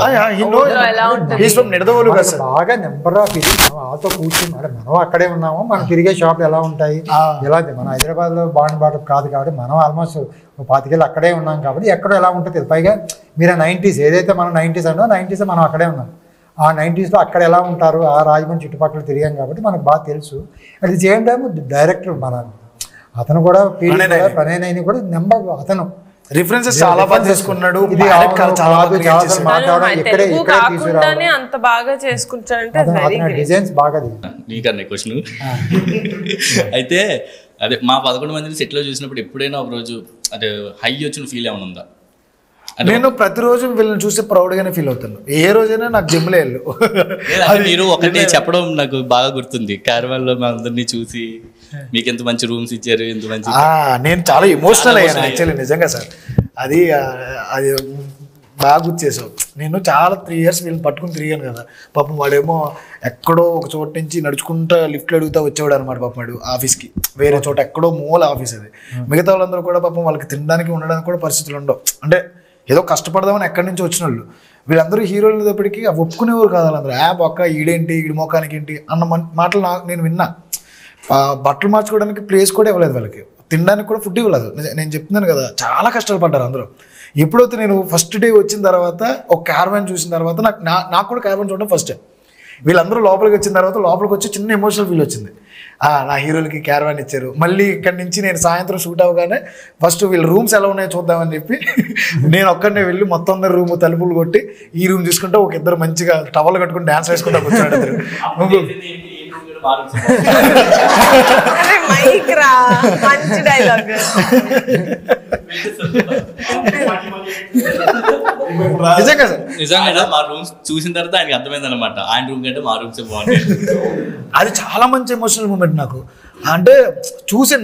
ఎలా ఉంటుంది. బాగా నెంబర్ ఆఫ్ ఇది వాళ్ళతో కూర్చుని మనం అక్కడే ఉన్నాము, మనం తిరిగే షాపులు ఎలా ఉంటాయి, ఎలా మనం హైదరాబాద్ లో బాట కాదు కాబట్టి మనం ఆల్మోస్ట్ 25 ఏళ్ళు అక్కడే ఉన్నాం కాబట్టి ఎక్కడో ఎలా ఉంటుంది. పైగా మీరు 90s ఏదైతే మనం 90s అన్నో 90s మనం అక్కడే ఉన్నాం. ఆ 90s లో అక్కడ ఎలా ఉంటారు, ఆ రాజమండ్రి చుట్టుపక్కల తిరిగాం కాబట్టి మనకు బాగా తెలుసు. At the same time director అతను కూడా ప్రణయ్ కూడా నెంబర్ అతను రిఫరెన్సెస్ చాలా బాగా చేసుకున్నాడు. ఇది అంత బాగా చేసుకుంటాడంటే డిజైన్స్ బాగా. నీకన్నా క్వశ్చన్ అయితే అదే మా 11 మందిని సెట్ లో చూసినప్పుడు ఎప్పుడైనా ఒక రోజు అంటే హై వచ్చిన ఫీల్ ఏమైనా ఉందా? నేను ప్రతిరోజు వీళ్ళని చూస్తే ప్రౌడ్ గానే ఫీల్ అవుతాను. ఏ రోజైనా నాకు జిమ్లో వెళ్ళు. మీరు ఒకటి చెప్పడం నాకు బాగా గుర్తుంది, క్యారవాన్ లో మా అందరినీ చూసి మీకు ఎంత మంచి రూమ్స్ ఇచ్చారు, ఎంత మంచి. నేను చాలా ఎమోషనల్ అయ్యాను యాక్చువల్లీ నిజంగా సార్. అది బాగా గుర్తు చేసావు. నేను చాలా 3 years వీళ్ళని పట్టుకుని తిరిగాను కదా. పాపం వాడేమో ఎక్కడో ఒక చోట నుంచి నడుచుకుంటా లిఫ్ట్లు అడుగుతా వచ్చేవాడు అనమాట. పాపం వాడు ఆఫీస్కి వేరే చోట ఎక్కడో మూల ఆఫీస్ అది. మిగతా వాళ్ళందరూ కూడా పాపం వాళ్ళకి తినడానికి ఉండడానికి కూడా పరిస్థితులు ఉండవు. అంటే ఏదో కష్టపడదామని ఎక్కడి నుంచి వచ్చిన వాళ్ళు. వీళ్ళందరూ హీరోలు అనేటప్పటికీ ఒప్పుకునేవారు కాదు వాళ్ళందరూ. బొక్క ఈడేంటి, ఈడి మొఖానికి ఏంటి అన్న మాటలు నేను విన్నా. బట్టలు మార్చుకోవడానికి ప్లేస్ కూడా ఇవ్వలేదు వాళ్ళకి, తినడానికి కూడా ఫుడ్ ఇవ్వలేదు. నేను చెప్తున్నాను కదా, చాలా కష్టాలు పడ్డారు అందరూ. ఎప్పుడైతే నేను ఫస్ట్ డే వచ్చిన తర్వాత ఒక క్యారవాన్ చూసిన తర్వాత నాకు కూడా క్యారవాన్ చూడడం ఫస్ట్ టైం. వీళ్ళందరూ లోపలికి వచ్చిన తర్వాత లోపలికి వచ్చి చిన్న ఎమోషనల్ ఫీల్ వచ్చింది. నా హీరోలకి క్యారవాన్ ఇచ్చారు. మళ్ళీ ఇక్కడి నుంచి నేను సాయంత్రం షూట్ అవ్వగానే ఫస్ట్ వీళ్ళ రూమ్స్ ఎలా ఉన్నాయో చూద్దామని చెప్పి నేను ఒక్కడనే వెళ్ళి మొత్తం అందరు రూమ్ తలుపులు కొట్టి ఈ రూమ్ చూసుకుంటే ఒక ఇద్దరు మంచిగా టవల్ కట్టుకుని డాన్స్ వేసుకుంటా కూర్చోండి. మంచి డైలాగ్. నిజంగా మా రూమ్స్ చూసిన తర్వాత ఆయనకి అర్థమైంది అనమాట, ఆయన రూమ్ కంటే మా రూమ్స్ బాగుంటాయి. అది చాలా మంచి ఎమోషనల్ మూమెంట్ నాకు. అంటే చూసి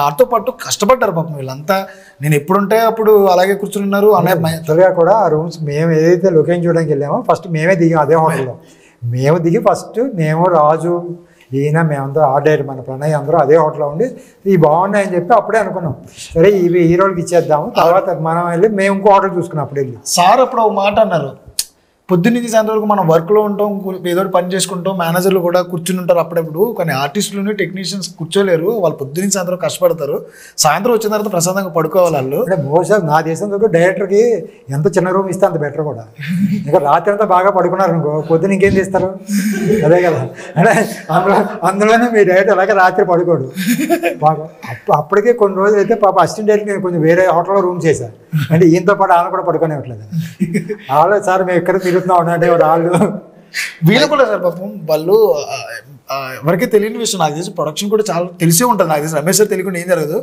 నాతో పాటు కష్టపడ్డారు పాపం వీళ్ళంతా. నేను ఎప్పుడుంటే అప్పుడు అలాగే కూర్చుని ఉన్నారు. త్వరగా కూడా ఆ రూమ్స్ మేము ఏదైతే లొకేషన్ చూడడానికి వెళ్ళామో ఫస్ట్ మేమే దిగాం అదే హోటల్లో. మేము దిగి ఫస్ట్ మేము రాజు ఈయన మేమందరూ ఆర్డర్ మన ప్రణయ్ అందరూ అదే హోటల్లో ఉండి ఇవి బాగున్నాయని చెప్పి అప్పుడే అనుకున్నాం, సరే ఇవి హీరోలకి ఇచ్చేద్దాము. తర్వాత మనం వెళ్ళి మేము ఇంకో హోటల్ చూసుకున్నాం. అప్పుడు వెళ్ళి సార్ అప్పుడు ఒక మాట అన్నారు, పొద్దున్నీ సాయంత్రం వరకు మనం వర్క్లో ఉంటాం, ఏదో పని చేసుకుంటాం, మేనేజర్లు కూడా కూర్చుని ఉంటారు అప్పుడప్పుడు. కానీ ఆర్టిస్టులు టెక్నీషియన్స్ కూర్చోలేరు, వాళ్ళు పొద్దున్నీ సాయంత్రం కష్టపడతారు. సాయంత్రం వచ్చిన తర్వాత ప్రశాంతంగా పడుకోవాలి వాళ్ళు. అంటే మోస్ట్ నా దేశంలో డైరెక్టర్కి ఎంత చిన్న రూమ్ ఇస్తే అంత బెటర్ కూడా. ఇంకా రాత్రి అంతా బాగా పడుకున్నారు అనుకో, పొద్దున ఇంకేం చేస్తారు, అదే కదా. అంటే అందులోనే మీ డైరెక్టర్ అలాగే రాత్రి పడుకోడు బాగా. అప్పటికే కొన్ని రోజులు అయితే పాప అసిస్టెంట్ డైరెక్టర్ నేను కొంచెం వేరే హోటల్లో రూమ్ చేశాను. అంటే ఈయనతో పాటు ఆయన కూడా పడుకోనివ్వట్లేదు. వాళ్ళు సార్ మేము ఎక్కడ తిరుగుతున్నాం అంటే వాళ్ళు వీళ్ళు కూడా సార్ పాపం వాళ్ళు ఎవరికీ తెలియని విషయం. నాకు తెలిసి ప్రొడక్షన్ కూడా చాలా తెలిసే ఉంటుంది. నాకు తెలిసి రమేష్ సార్ తెలియకుండా ఏం జరగదు.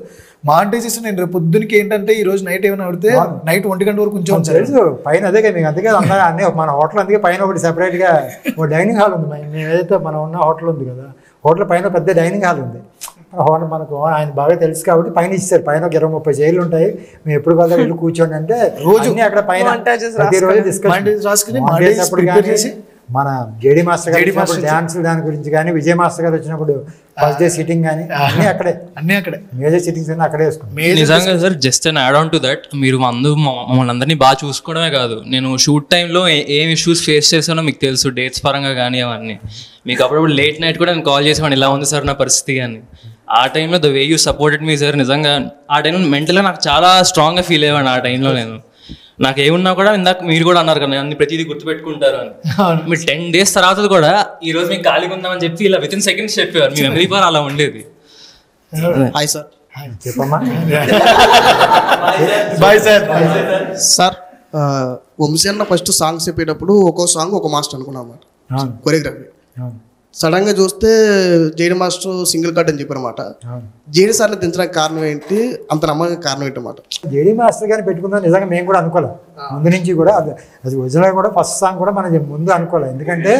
మాంటేజెస్ నేను రేపు పొద్దునకి ఏంటంటే ఈ రోజు నైట్ ఏమైనా పడితే నైట్ 1 గంట వరకు కొంచెం తెలుసు పైన. అదే మీకు అందుకే అన్నీ మన హోటల్ అందుకే పైన ఒకటి సెపరేట్గా ఒక డైనింగ్ హాల్ ఉంది. మేము ఏదైతే మనం ఉన్న హోటల్ ఉంది కదా, హోటల్ పైన పెద్ద డైనింగ్ హాల్ ఉంది. మనకు ఆయన బాగా తెలుసు కాబట్టి పైన ఇచ్చారు. పైన ఒక 20-30 చైర్లు ఉంటాయి. మేము ఎప్పుడు కదా వెళ్ళి కూర్చోండి అంటే రోజు అక్కడ పైన ప్రతిరోజు డిస్కస్. మన జేడి మాస్టర్ గారు డాన్స్ దాని గురించి కానీ, విజయ్ మాస్టర్ గారు వచ్చినప్పుడు ఫస్ట్ డే సిట్టింగ్ కానీ అన్నీ అక్కడే మేజర్ సిట్టింగ్స్ అన్నీ అక్కడే వేసుకున్నాం. నిజంగా sir just and add on to that, మీరు మమ్మల్ని అందరినీ బాగా చూసుకోవడమే కాదు, నేను షూట్ టైంలో ఏం ఇష్యూస్ ఫేస్ చేశానో మీకు తెలుసు, డేట్స్ పరంగా కానీ అవన్నీ. మీకు అప్పుడప్పుడు లేట్ నైట్ కూడా నేను కాల్ చేసేవాడిని, ఇలా ఉంది సార్ నా పరిస్థితి కానీ. ఆ టైంలో the way you supported me sir, నిజంగా ఆ టైంలో మెంటల్గా నాకు చాలా స్ట్రాంగ్గా ఫీల్ అయ్యాను. ఆ టైంలో నేను నాకు ఏమున్నా కూడా ఇందాక మీరు కూడా అన్నారు కదా అన్ని ప్రతిదీ గుర్తుపెట్టుకుంటారు అని. మీరు 10 days తర్వాత కూడా ఈ రోజు మీకు ఖాళీగా ఉందామని చెప్పి ఇలా విత్ ఇన్ సెకండ్స్ చెప్పేవారు. మీ మెమరీ పవర్ అలా ఉండేది. Hi sir. చెప్పమ్మా. Bye sir. సార్ వంశీ అన్న ఫస్ట్ సాంగ్స్ చెప్పేటప్పుడు ఒక్కో సాంగ్ ఒక మాస్టర్ అనుకున్నాం అన్నమాట, కొరియోగ్రఫీ. సడన్గా చూస్తే జేడి మాస్టర్ సింగిల్ కట్ అని చెప్పారన్నమాట. జేడి సార్ని దించడానికి కారణం ఏంటి, అంత నమ్మకం కారణం ఏంటి అన్నమాట? జేడి మాస్టర్ గారిని పెట్టుకుందాం నిజంగా మేము కూడా అనుకోలేం ముందు నుంచి కూడా. అది ఒరిజినల్గా కూడా ఫస్ట్ సాంగ్ కూడా మనం ముందు అనుకోలేం, ఎందుకంటే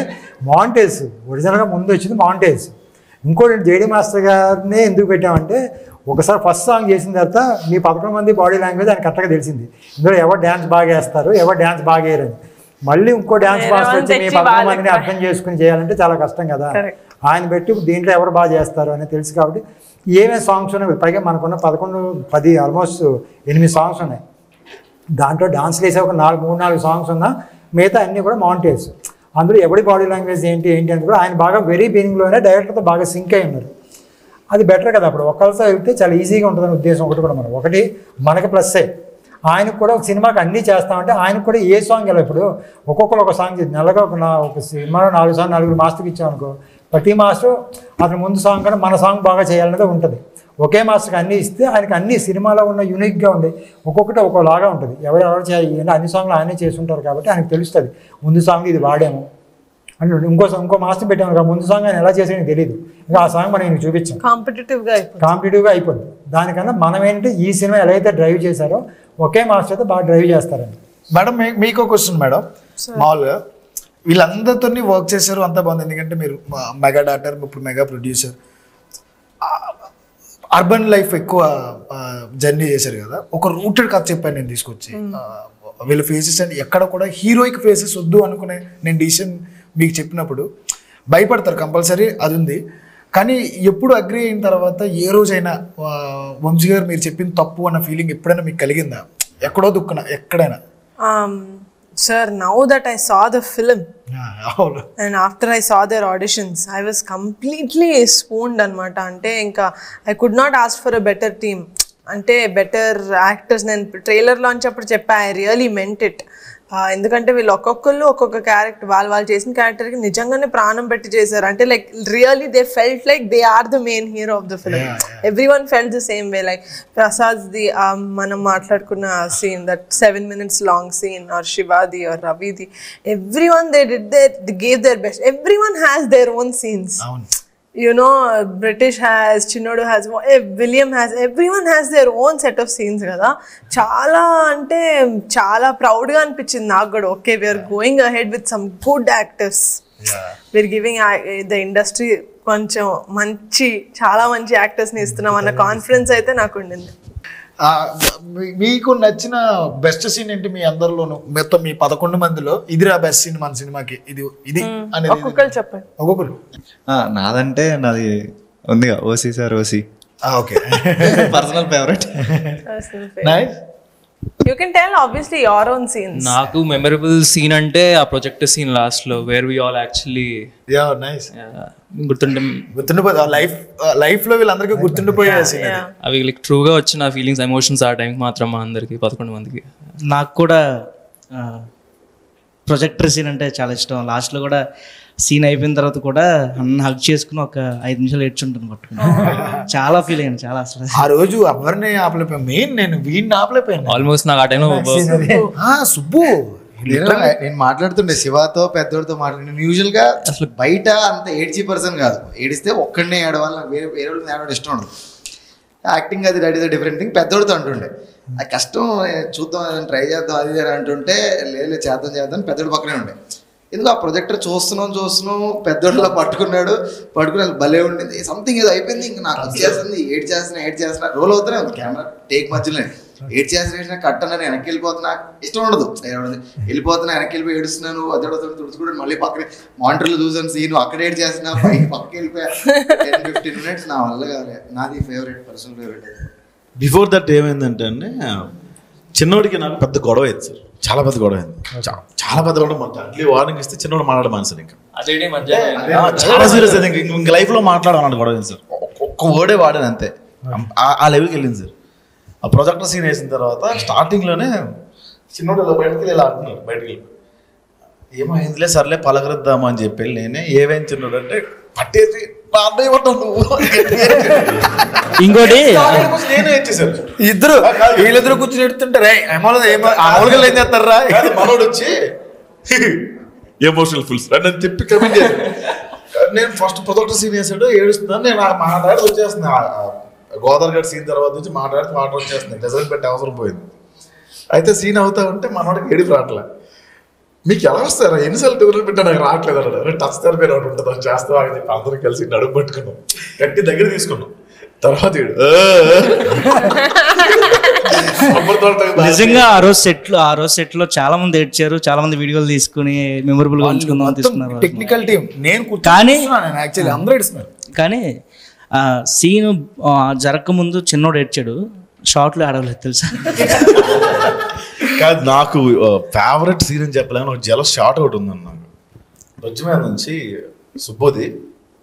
మాంటేజ్ ఒరిజినల్గా ముందు వచ్చింది మాంటేజ్. ఇంకోటి జేడి మాస్టర్ గారిని ఎందుకు పెట్టామంటే ఒకసారి ఫస్ట్ సాంగ్ చేసిన తర్వాత మీ 11 మంది బాడీ లాంగ్వేజ్ ఆయన కరెక్ట్గా తెలిసింది, ఇందులో ఎవరు డ్యాన్స్ బాగా వేస్తారు ఎవరు డ్యాన్స్ బాగా వేయరని. మళ్ళీ ఇంకో డ్యాన్స్ మాస్టర్ వచ్చి మీ 11 మందిని అర్థం చేసుకుని చేయాలంటే చాలా కష్టం కదా. ఆయన పెట్టి దీంట్లో ఎవరు బాగా చేస్తారు అని తెలుసు కాబట్టి ఏమేమి సాంగ్స్ ఉన్నాయి, పైగా మనకున్న 10 ఆల్మోస్ట్ 8 సాంగ్స్ ఉన్నాయి. దాంట్లో డాన్స్ వేసే ఒక 3-4 సాంగ్స్ ఉన్నా మిగతా అన్నీ కూడా మాంటేజ్. అందులో ఎవరి బాడీ లాంగ్వేజ్ ఏంటి అని కూడా ఆయన బాగా వెరీ బిగినింగ్లోనే డైరెక్టర్తో బాగా సింక్ అయి ఉన్నారు. అది బెటర్ కదా, అప్పుడు ఒకరితో వెళ్తే చాలా ఈజీగా ఉంటుందని ఉద్దేశం ఒకటి కూడా మనకి ప్లస్సే. ఆయనకు కూడా ఒక సినిమాకి అన్నీ చేస్తామంటే ఆయనకు కూడా ఏ సాంగ్ ఎలా, ఇప్పుడు ఒక్కొక్కరు ఒక సాంగ్ నెలగా ఒక సినిమాలో 4 సాంగ్ 4 మాస్టర్కి ఇచ్చామనుకో, ప్రతి మాస్టర్ అతను ముందు సాంగ్ కన్నా మన సాంగ్ బాగా చేయాలనేది ఉంటుంది. ఒకే మాస్టర్కి అన్నీ ఇస్తే ఆయనకి అన్ని సినిమాలో ఉన్న యూనిక్గా ఉండి ఒక్కొక్కటి ఒక్కోలాగా ఉంటుంది. ఎవరెవరు చేయాలి అన్ని సాంగ్లు ఆయనే చేస్తుంటారు కాబట్టి ఆయనకు తెలుస్తుంది ముందు సాంగ్ ఇది వాడాము అంటే. ఇంకో మాస్టర్ పెట్టాము కదా, ముందు సాంగ్ ఆయన ఎలా చేసేది తెలియదు, ఇంకా ఆ సాంగ్ మనం చూపించాం, కాంపిటేటివ్గా అయిపోద్ది. దానికన్నా మనం ఏంటంటే ఈ సినిమా ఎలా అయితే డ్రైవ్ చేశారో ఒకే మాస్టర్ అయితే బాగా డ్రైవ్ చేస్తారండి. మేడం మీకు ఒక క్వశ్చన్ మేడం, మామూలుగా వీళ్ళందరితో వర్క్ చేశారు అంతా బాగుంది, ఎందుకంటే మీరు మెగా డాక్టర్ ఇప్పుడు మెగా ప్రొడ్యూసర్, అర్బన్ లైఫ్ ఎక్కువ జర్నీ చేశారు కదా. ఒక రూటెడ్ కథ చెప్పాను నేను తీసుకొచ్చి, వీళ్ళ ఫేసెస్ అండ్ ఎక్కడ కూడా హీరోయిక్ ఫేసెస్ వద్దు అనుకునే నేను డిసిషన్ మీకు చెప్పినప్పుడు భయపడతారు కంపల్సరీ, అది ఉంది. కానీ ఎప్పుడు అగ్రి అయిన తర్వాత ఏ రోజైనా వంశీ గారు మీరు చెప్పింది తప్పు అన్న ఫీలింగ్ ఎప్పుడైనా మీకు కలిగిందా, ఎక్కడో దుక్కున ఎక్కడైనా? Sir, now that I saw the film and after I saw their auditions, I was completely swooned anamata. Ante inka I could not ask for a better team, ante better actors. Nenu trailer launch appudu cheppa, I really meant it. ఎందుకంటే వీళ్ళు ఒక్కొక్క క్యారెక్టర్ వాళ్ళు చేసిన క్యారెక్టర్కి నిజంగానే ప్రాణం పెట్టి చేశారు. అంటే like really they felt like they are the main hero of the film. Every one felt the same way. Like ప్రసాద్ది మనం మాట్లాడుకున్న scene, that 7 minutes long scene, or శివాది or రవిది, every one they gave their best. Everyone has their own scenes. You know, British has, Chinodu has, William has, everyone has their own set of scenes kada. Chala ante chala proud ga anpichindi naaku kuda. Okay, we are going ahead with some good actors. We are giving the industry koncham manchi chala manchi actors ni istunam anna confidence aithe naaku undindi. మీకు నచ్చిన బెస్ట్ సీన్ ఏంటి మీ అందరిలోనూ? మొత్తం మీ 11 మందిలో ఇదిరా బెస్ట్ సీన్ మన సినిమాకి ఇది అనేది ఒక్కొక్కరు చెప్పండి. ఒక్కొక్కరు. నాదంటే నాది ఉంది OC sir, OC. Okay, personal favourite. Nice. You can tell obviously your own scenes. నాకు మెమరబుల్ సీన్ అంటే ఆ ప్రొజెక్ట్ సీన్ లాస్ట్ లో వేర్ వి ఆల్ యాక్చువల్లీ గుర్తుండిపోయి లైఫ్ లో వీళ్ళందరికీ గుర్తుండిపోయే సీన్ అవి లైక్ ట్రూగా వచ్చిన ఫీలింగ్స్, ఎమోషన్స్ ఆ టైంకి మాత్రం మా అందరికి 11 మందికి. నాకు కూడా ప్రొజెక్టర్ సీన్ అంటే చాలా ఇష్టం. లాస్ట్లో కూడా సీన్ అయిపోయిన తర్వాత కూడా అన్న హగ్ చేసుకుని ఒక 5 నిమిషాలు ఏడ్చుంటాను పట్టుకుని. చాలా ఫీల్ అయ్యాను, చాలా అసలు ఆ రోజు ఎవరిని ఆపలేకపోయాను, మెయిన్ నేను వీడిని ఆపలేకపోయాను ఆల్మోస్ట్. నాకు ఆ టైంలో సుబ్బు నేను మాట్లాడుతుండే శివతో పెద్దోడితో మాట్లాడి, యూజువల్ గా అసలు బయట అంత ఏడ్చి పర్సన్ కాదు, ఏడిస్తే ఒక్కడనే ఏడవాలి, వేరే వాళ్ళని ఏడవడం ఇష్టం ఉండదు. యాక్టింగ్ అది రెడీ డిఫరెంట్ థింగ్. పెద్దోడితో అంటుండే ఆ కష్టం చూద్దాం ట్రై చేద్దాం అది అని అంటుంటే లేదు చేద్దాం పెద్దోడు పక్కనే ఉండే. ఎందుకు ఆ ప్రొజెక్టర్ చూస్తున్నాం పెద్దోడిలా పట్టుకుని భలే ఉండింది. సంథింగ్ ఏదో అయిపోయింది, ఇంకా నాకు వచ్చేస్తుంది, ఏడ్ చేస్తున్నా రోల్ అవుతూనే ఉంది కెమెరా టేక్ మధ్యలో. ఏడ్ చేసిన కట్ అన్నాను, వెనక్కి వెళ్ళిపోతున్నా, ఇష్టం ఉండదు, వెళ్ళిపోతున్నా వెనక్కి వెళ్ళిపోయి ఏడుస్తున్నాను, అదొడ తుడుచుకుంటాను, మళ్ళీ పక్కనే మానిటర్లో చూసాను సీన్, అక్కడ ఏడ్ చేస్తున్నా, పక్కకి వెళ్ళిపోయా 10-15 minutes. నా వల్ల కాదు, నాది favourite, personal favourite. Before that ఏమైందంటే అండి, చిన్నోడికి నాకు పెద్ద గొడవ అయింది సార్, చాలా పెద్ద గొడవ అయింది, చాలా పెద్ద గొడవ. అట్లీ వార్నింగ్ ఇస్తే చిన్నోడు మాట్లాడ మానేసారు, ఇంకా చాలా సీరియస్ అయింది, ఇంక లైఫ్లో మాట్లాడాలన్నట్టు గొడవ అయింది సార్. ఒక్క వర్డే వాడాను అంతే, ఆ లెవెల్కి వెళ్ళింది సార్. ఆ ప్రొజెక్టర్ సీన్ వేసిన తర్వాత స్టార్టింగ్లోనే చిన్నోడు ఇలా బయటకి వెళ్ళి ఆడుతున్నారు, బయటకి వెళ్ళి ఏమైందిలే సర్లే పలకరిద్దామా అని చెప్పి నేనే ఏమైంది చిన్నోడు అంటే పట్టేసి ఇంకోటి వీళ్ళిద్దరు కూర్చొని ఎడుతుంటారు, మామూలుగా ఏం చేస్తారా మనోడు వచ్చి ఎమోషనల్ ఫుల్స్ అని చెప్పి కమెంట్ చేశారు. నేను ఫస్ట్ ప్రొజెక్టర్ సీన్ వేసాడు ఏడుస్తున్నాను, నేను మాట్లాడి వచ్చేస్తుంది. గోదావరి గడ్ సీన్ తర్వాత నుంచి మాట్లాడితే వాటర్ వచ్చేస్తుంది, డెజర్ట్ పెట్టి అవసరం పోయింది. అయితే సీన్ అవుతా ఉంటే మనవాడికి ఏడుపు రావట్లే. మీకు ఎలా వస్తారా ఎన్నిసార్లు టూర్లు పెట్టా నాకు రావట్లేదు అన్నాడు. టచ్ థెరపీ ఒకటి ఉంటుంది, అది చేస్తావా అని చెప్పి అందరూ కలిసి నడుము పట్టుకున్నాం, గట్టి దగ్గర తీసుకున్నాం. తర్వాత నిజంగా ఆ రోజు సెట్ లో చాలా మంది ఏడ్చారు, చాలా మంది వీడియోలు తీసుకుని మెమొరబుల్ గా ఉంచుకుందాం తీసుకున్నారు. టెక్నికల్ టీం నేను కానీ యాక్చువల్లీ అందరూ ఏడుస్తున్నారు. కానీ సీన్ జరగక ముందు చిన్నోడు ఏడ్చాడు, షార్ట్లో ఆడవలేదు తెలుసా. కాదు, నాకు ఫేవరెట్ సీన్ అని చెప్పలేము. ఒక జలస్ షార్ట్ ఒకటి ఉందన్న నాకు. బొజ్జు మీద నుంచి సుబ్బోది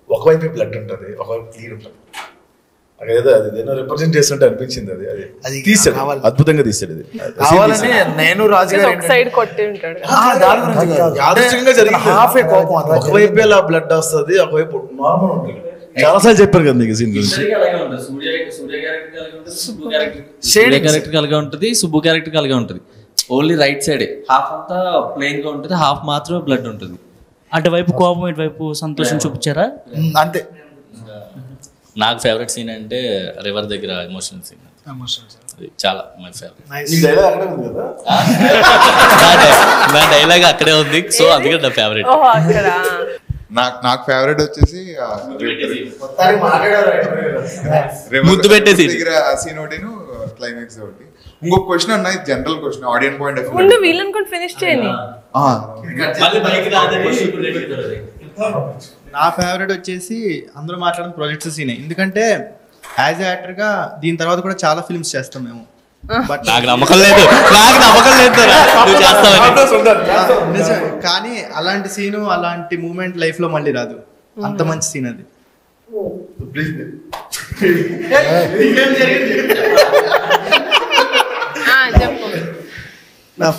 ఒకవైపు బ్లడ్ ఉంటుంది, ఒకవైపు క్లీన్ ఉంటుంది. అదేదో అది ఏదో రిప్రజెంట్ చేస్తుంటే అనిపించింది. అది తీసాడు, అద్భుతంగా తీసాడు. అది కావాలని నేను రాజుగారు సైడ్ కొట్టి ఉంటాడు. యాదృచ్ఛికంగా జరిగింది. ఒకవైపు ఇలా బ్లడ్ వస్తుంది, ఒకవైపు నార్మల్ ఉంటుంది. చాలాసార్లు చెప్పారు కదా మీకు సీన్ గురించి. సూర్య క్యారెక్టర్ అలాగే ఉంటుంది, సుబ్బు క్యారెక్టర్ అలాగే ఉంటుంది. ఓన్లీ రైట్ సైడ్ హాఫ్ అంతా ప్లెయిన్ గా ఉంటుంది, హాఫ్ మాత్రమే బ్లడ్ ఉంటుంది. అటువైపు కోపం, ఇటువైపు సంతోషం చూపించారా? అంతే. నాకు ఫేవరెట్ సీన్ అంటే రివర్ దగ్గర ఎమోషనల్ సీన్. చాలా మై ఫేవరెట్. నా డైలాగ్ అక్కడే ఉంది, సో అందుకే నా ఫేవరెట్. నాకు ఫేవరెట్ వచ్చేసి ముద్దు పెట్టేసి సీన్ ఒకటి, క్లైమాక్స్ ఒకటి. ఇంకొక క్వశ్చన్ అన్న, general question, audience point of ముందు వీళ్ళని కూడా ఫినిష్ చేయండి. నా ఫేవరెట్ వచ్చేసి అందరూ మాట్లాడిన ప్రాజెక్ట్స్ సీనే. ఎందుకంటే యాజ్ ఏ యాక్టర్గా దీని తర్వాత కూడా చాలా ఫిల్మ్స్ చేస్తాం మేము. బట్ నాకు నమ్మకం లేదు, నిజం. కానీ అలాంటి సీను, అలాంటి మూమెంట్ లైఫ్ లో మళ్ళీ రాదు. అంత మంచి సీన్ అది. నా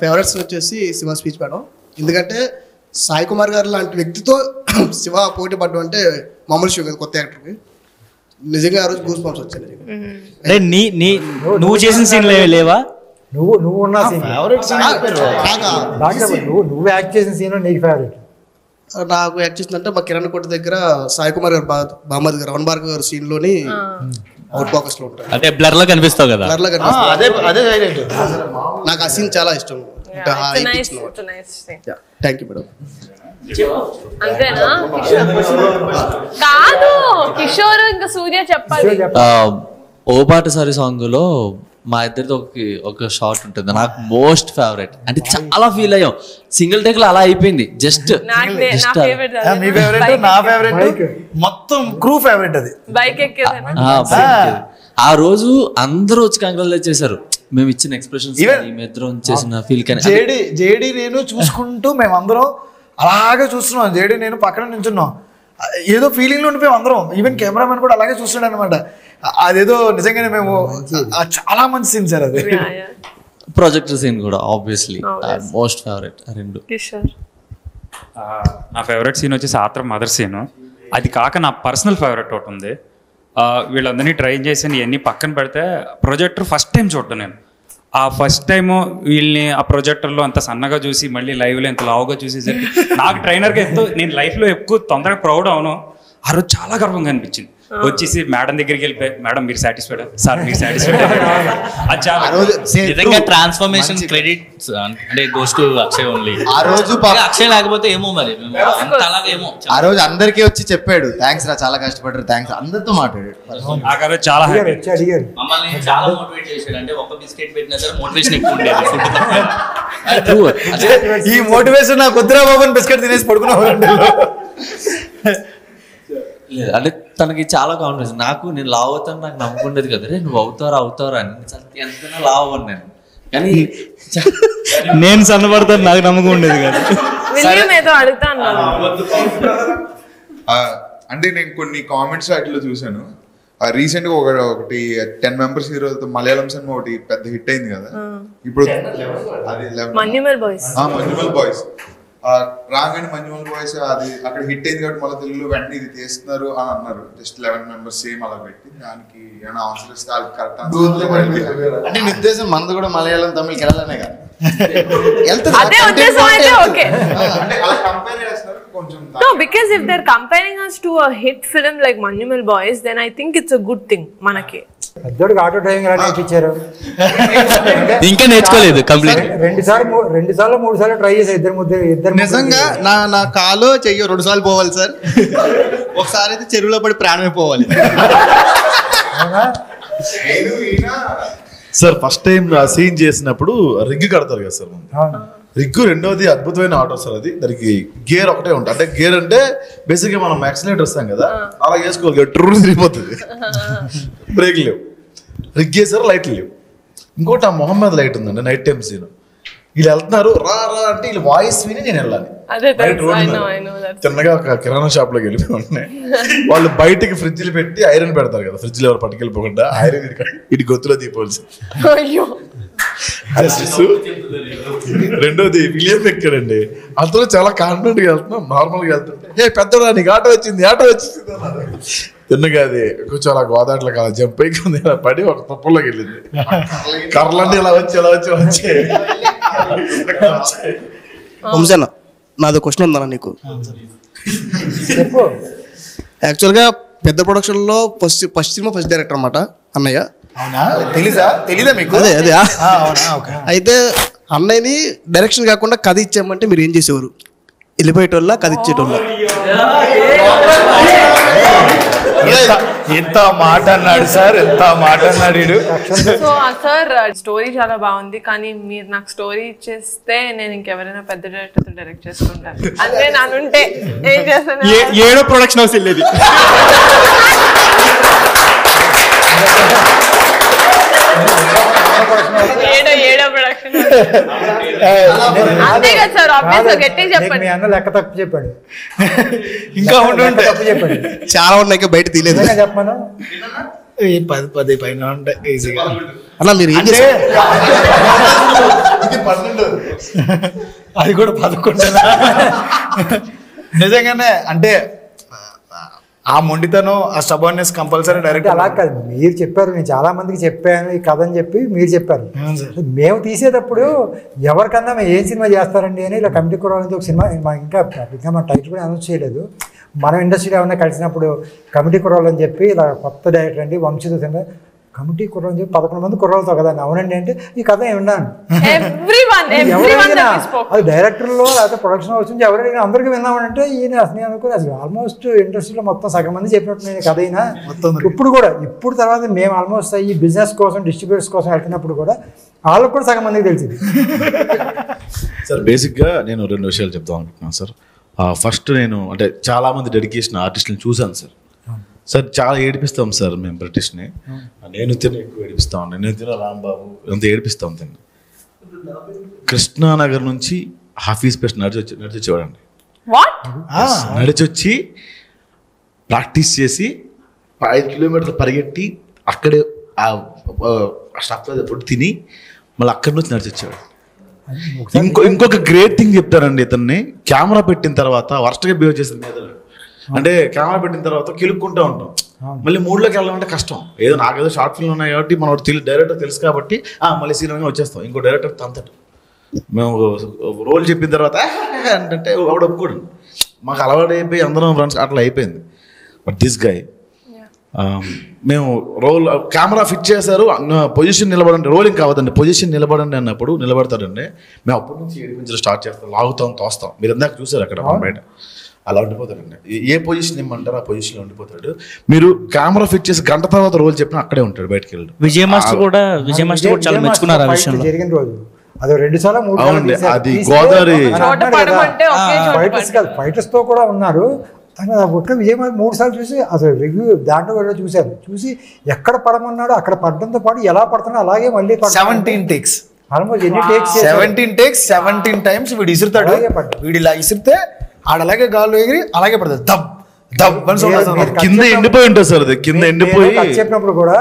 ఫేవరెట్స్ వచ్చేసి శివ స్పీచ్ మేడం. ఎందుకంటే సాయి కుమార్ గారు లాంటి వ్యక్తితో శివ పోటీ పడ్డం అంటే మామూలు విషయం కదా కొత్త యాక్టర్కి. నిజంగా ఆ రోజు గూస్ బంప్స్ వచ్చాయి. నువ్వు చేసిన సీన్ లేవా? నువ్వు ఉన్న సీన్ నువ్వు యాక్ట్ చేసిన సీన్ నీకు ఫేవరెట్? నాకు యాక్ట్ చేసిందంటే మా కిరణ్ కోట దగ్గర సాయి కుమార్ గారు బామ్మది గారు రమణ భార్గవ్ గారు సీన్ లోని అవుట్ ఫోకస్ లో ఉంటారు. అంటే బ్లర్ లో కనిపిస్తావు కదా. బ్లర్ లో నాకు ఆ సీన్ చాలా ఇష్టం. Thank you madam. అంతేనా? కాదు, కిషోర్ ఇంకా సూర్య చెప్పాలి. ఓ పాట సారీ సాంగ్ లో మా ఇద్దరితో ఒక షార్ట్ ఉంటుంది, నాకు మోస్ట్ ఫేవరెట్. అంటే చాలా ఫీల్ అయ్యాం, సింగిల్ టేక్ లో అలా అయిపోయింది. జస్ట్ మొత్తం క్రూ ఫేవరెట్ అది. బైక్ ఆ రోజు అందరూ వచ్చి కంగ్రాచులేట్ చేశారు. మేము ఇచ్చిన ఎక్స్ప్రెషన్స్, మేమిద్దరం చేసిన ఫీల్. కానీ జేడి నేను చూసుకుంటూ మేమందరం అలాగే చూస్తున్నాం. జేడి నేను పక్కన నించున్నాం, ఏదో ఫీలింగ్ లో ఉండిపోయాం అందరం. ఈవెన్ కెమెరామెన్ కూడా అలాగే చూస్తున్నాడు అనమాట. అదేదో నిజంగానే మేము చాలా మంచి సీన్ సార్ అది. ప్రాజెక్టర్ సీన్ కూడా ఆబ్వియస్లీ మోస్ట్ ఫేవరెట్. రెండు. నా ఫేవరెట్ సీన్ వచ్చేసి ఆత్రం మదర్ సీన్. అది కాక నా పర్సనల్ ఫేవరెట్ ఒకటి ఉంది. వీళ్ళందరినీ ట్రైన్ చేసి ఇవన్నీ పక్కన పెడితే ప్రొజెక్టర్ ఫస్ట్ టైం చూడటం నేను. ఆ ఫస్ట్ టైము వీళ్ళని ఆ ప్రొజెక్టర్లో అంత సన్నగా చూసి మళ్ళీ లైవ్లో ఎంత లావుగా చూసేసరికి నాకు ట్రైనర్గా ఎంతో, నేను లైఫ్లో ఎక్కువ తొందరగా ప్రౌడ్ అవును. ఆ రోజు చాలా గర్వంగా అనిపించింది. వచ్చేసి మేడం దగ్గరికి వెళ్ళిపోయి, మేడం మీరు సాటిస్ఫైడ్, సార్ మీరు సాటిస్ఫైడ్. నిజంగా ట్రాన్స్ఫర్మేషన్ క్రెడిట్స్ అంటే గోస్ టు అక్షయ్ ఓన్లీ. ఆ రోజు అక్షయ్ లేకపోతే ఏమో మరి అలాగేమో. ఆ రోజు అందరికీ వచ్చి చెప్పాడు థ్యాంక్స్ రా, చాలా కష్టపడ్డారు, థ్యాంక్స్, అందరితో మాట్లాడాడు. చాలా మమ్మల్ని చాలా మోటివేట్ చేశాడు. అంటే ఒక బిస్కెట్ పెట్టినా సరే మోటివేషన్ ఎక్కువ ఉండేది. ఈ మోటివేషన్ నా కుద్రా బాబు బిస్కెట్ తినేసి పడుకున్నాను. అంటే తనకి చాలా కాన్ఫిడెన్స్. నేను లావ్ అవుతాను, నాకు నమ్ముకుండేది కదా, రే నువ్వు అవుతారా అని. ఎంతైనా లావ్ అవ్వను నేను, కానీ నేను సన్నపడతాను నాకు నమ్మకం ఉండేది కదా. అంటే నేను కొన్ని కామెంట్స్ వాటిలో చూసాను. రీసెంట్ గా ఒకటి 10 members హీరోలతో మలయాళం సినిమా ఒకటి పెద్ద హిట్ అయింది కదా ఇప్పుడు. అది మన్యుమల్ బాయ్స్. మన్యుమల్ బాయ్స్ రాగానే మన్యుమల్ బాయ్స్ అది అక్కడ హిట్ అయింది కాబట్టి మళ్ళీ తెలుగులో వెంటనే ఇది తీస్తున్నారు అని అన్నారు. జస్ట్ 11 members సేమ్ అలా పెట్టి దానికి ఏమైనా ఆన్సర్ ఇస్తే అది కరెక్ట్ అంటే నీ ఉద్దేశం మనది కూడా మలయాళం తమిళ కేరళనే కదా. అంటే అలా కంపేర్ చేస్తున్నారు. No, because if they're comparing us to a hit film like Manjumal Boys, then I think it's a good thing మనకి. పెద్దోడికి ఆటో డ్రైవింగ్ ఎలా నేర్పించారు? ఇంకా నేర్చుకోలేదు కంప్లీట్. రెండు సార్లు 3 సార్లు ట్రై చేశారు ఇద్దరు. నిజంగా నా కాలో చెయ్యి 2 సార్లు పోవాలి సార్. ఒకసారి అయితే చెరువులో పడి ప్రాణమే పోవాలి. సార్ ఫస్ట్ టైం ఆ సీన్ చేసినప్పుడు రిగ్ కడతారు కదా సార్. రిగ్ రెండోది అద్భుతమైన ఆటో సార్. అది దానికి గేర్ ఒకటే ఉంటుంది. అంటే గేర్ అంటే బేసిక్గా మనం యాక్సిలేటర్ వస్తాం కదా, అలా వేసుకోవాలి, ట్రూ తిరిగిపోతుంది. బ్రేక్ లేవు, రిగ్ వేసారు, లైట్లు లేవు. ఇంకోటి ఆ మొహమ్మద్ లైట్ ఉందండి, నైట్ టైం సీన్. వీళ్ళు వెళ్తున్నారు, రా రా అంటే వీళ్ళు వాయిస్ విని నేను వెళ్ళాలి. చిన్నగా ఒక కిరాణా షాప్ లోకి వెళ్ళిపోయి వాళ్ళు బయటికి ఫ్రిడ్జ్లు పెట్టి ఐరన్ పెడతారు కదా, ఫ్రిడ్జ్లో ఎవరు పట్టుకెళ్ళిపోకుండా ఐరన్ ఇటు గొత్తులో దీపోవాలి. రెండోది విలియం ఎక్కాడండి, అతను చాలా కాన్ఫిడెంట్ గా వెళ్తున్నాం, నార్మల్ గా వెళ్తుంటే పెద్దడా నీకు ఆటో వచ్చింది తిన్నగా అది కొంచెం అలా గోదాట్లో అలా జంప్ అయ్యి పడి ఒక తప్పుల్లోకి వెళ్ళింది. కర్రలన్నీ ఇలా వచ్చి వంశన్న, నాది క్వశ్చన్ ఉందన్న నీకు. యాక్చువల్గా పెద్ద ప్రొడక్షన్లో ఫస్ట్ సినిమా ఫస్ట్ డైరెక్టర్ అన్నమాట అన్నయ్య. తెలీదా మీకు? అదే అయితే అన్నయ్యని డైరెక్షన్ కాకుండా కథ ఇచ్చామంటే మీరు ఏం చేసేవారు? వెళ్ళిపోయేటోళ్ళ కథ ఇచ్చేటోళ్ళ? ఎంత మాట అన్నాడు సార్, ఎంత మాట అన్నాడు. సో సార్ స్టోరీ చాలా బాగుంది, కానీ మీరు నాకు స్టోరీ ఇచ్చేస్తే నేను ఇంకెవరైనా పెద్ద డైరెక్టర్ తో డైరెక్ట్ చేసుకుంటాను. అంటే నానుంటే ఏం చేస్తాను? 7వ ప్రొడక్షన్ హౌస్ వెళ్ళేది. ఏడో ప్రొడక్షన్ అంతే కదా సార్, ఆబ్వియస్గా గట్టిగా చెప్పండి. మీ అన్న లెక్క తప్పు చెప్పాడు, ఇంకా ఉంటే తప్పు చెప్పాడు. చాలా ఉన్నాయి బయట తీయలేదు. చెప్పాను 10 పైన ఉంటాయి ఈజీగా. అన్న మీరు ఏం చేశారు? అది కూడా 11. నిజంగానే అంటే ఆ మొండితనం, ఆ స్టబర్నెస్ కంపల్సరీ డైరెక్ట్. అలా కాదు, మీరు చెప్పారు, నేను చాలా మందికి చెప్పాను ఈ కథ అని చెప్పి మీరు చెప్పారు. మేము తీసేటప్పుడు ఎవరికన్నా మేము ఏం సినిమా చేస్తారండి అని ఇలా కమిటీ కుర్రాళ్ళతో ఒక సినిమా, ఇంకా మా టైటిల్ కూడా అనౌన్స్ చేయలేదు. మనం ఇండస్ట్రీలో ఏమన్నా కలిసినప్పుడు కమిటీ కుర్రాళ్ళు అని చెప్పి ఇలా కొత్త డైరెక్టర్ అండి వంశీతో సినిమా కమిటీ కుర్రాలు అని చెప్పి 11 మంది కుర్రాలతో కదా. అవునండి అంటే ఈ కథ విన్నాను. అది డైరెక్టర్లో లేకపోతే ప్రొడక్షన్ హౌస్ నుంచి ఎవరైనా అందరికీ విన్నామంటే ఈయన అసలు అనుకుని అసలు ఆల్మోస్ట్ ఇండస్ట్రీలో మొత్తం సగం మంది చెప్పినట్టు నేను కథ అయినా ఇప్పుడు తర్వాత మేము ఆల్మోస్ట్ ఈ బిజినెస్ కోసం డిస్ట్రిబ్యూటర్స్ కోసం వెళ్తున్నప్పుడు కూడా వాళ్ళకు కూడా సగం మందికి తెలిసింది. సార్ బేసిక్గా నేను 2 విషయాలు చెప్తాం అనుకుంటున్నాను సార్. ఫస్ట్ నేను అంటే చాలామంది డెడికేషన్ ఆర్టిస్టులను చూశాను సార్. సార్ చాలా ఏడిపిస్తాం సార్ మేము బ్రిటిష్ని. నేను ఎక్కువ ఏడిపిస్తాం, నేను రాంబాబు అంత ఏడిపిస్తాం తిని. కృష్ణానగర్ నుంచి హాఫీజ్ పేస్ట్ నడిచొచ్చేవాడండి. నడిచొచ్చి ప్రాక్టీస్ చేసి 5 కిలోమీటర్లు పరిగెట్టి అక్కడే ఆ స్టాప్ ఫుడ్ తిని మళ్ళీ అక్కడి నుంచి నడిచొచ్చేవాడు. ఇంకొక గ్రేట్ థింగ్ చెప్తారండి, ఇతన్ని కెమెరా పెట్టిన తర్వాత వర్స్ట్గా బిహేవ్ చేసిన మీద. అంటే కెమెరా పెట్టిన తర్వాత కిలుక్కుంటూ ఉంటాం, మళ్ళీ మూడ్లోకి వెళ్ళాలంటే కష్టం. నాకేదో షార్ట్ ఫిల్మ్ ఉన్నాయి కాబట్టి మనం డైరెక్టర్ తెలుసు కాబట్టి మళ్ళీ సీరియల్గా వచ్చేస్తాం. ఇంకో డైరెక్టర్ తంతట మేము రోల్ చెప్పిన తర్వాత అంటే ఒకడు ఒప్పుకోడు. మాకు అలవాటు అయిపోయి అందరం ఫ్రెండ్స్ అట్లా అయిపోయింది. బట్ దిస్ గై మేము రోల్ కెమెరా ఫిట్ చేశారు, పొజిషన్ నిలబడండి, రోలింగ్ కావద్దండి, పొజిషన్ నిలబడండి అన్నప్పుడు నిలబడతాడండి. మేము అప్పటి నుంచి ఏడిపించడం స్టార్ట్ చేస్తాం, లాగుతాం, తోస్తాం. మీరు ఇందాక చూసారు అక్కడ బయట అలా ఉండిపోతాడండి. ఏ పొజిషన్ ఇమ్మంటారు ఆ పొజిషన్లో ఉండిపోతాడు. మీరు కెమెరా ఫిట్ చేసి గంట తర్వాత రోల్ చెప్పినా అక్కడే ఉంటాడు, బయటకు వెళ్ళడు. విజయ్ మాస్టర్ కూడా చాలా మెచ్చుకున్నారు ఆ విషయంలో. జరిగిన రోజు అది 2 సార్లు 3 అవునండి, అది గోదావరి ఫైటర్స్ తో కూడా ఉన్నారు. ఒక్క విజయ్ 3 సార్లు చూసి అసలు రివ్యూ దాంట్లో కూడా చూశాను. ఎక్కడ పడమన్నాడో అక్కడ పడడంతో పాటు ఎలా పడుతున్నాడో అలాగే మళ్ళీ 17 takes ఆల్మోస్ట్ ఎన్ని టేక్స్ 17 takes 17 times వీడు ఇసురుతాడు. వీడు ఇలా ఇసిరితే ఆడలాగే గాల్లో ఎగిరి అలాగే పడుతుంది. దబ్ దబ్ కింద ఎండిపోయి ఉంటుంది సార్. అది కింద ఎండిపోయి చెప్పినప్పుడు కూడా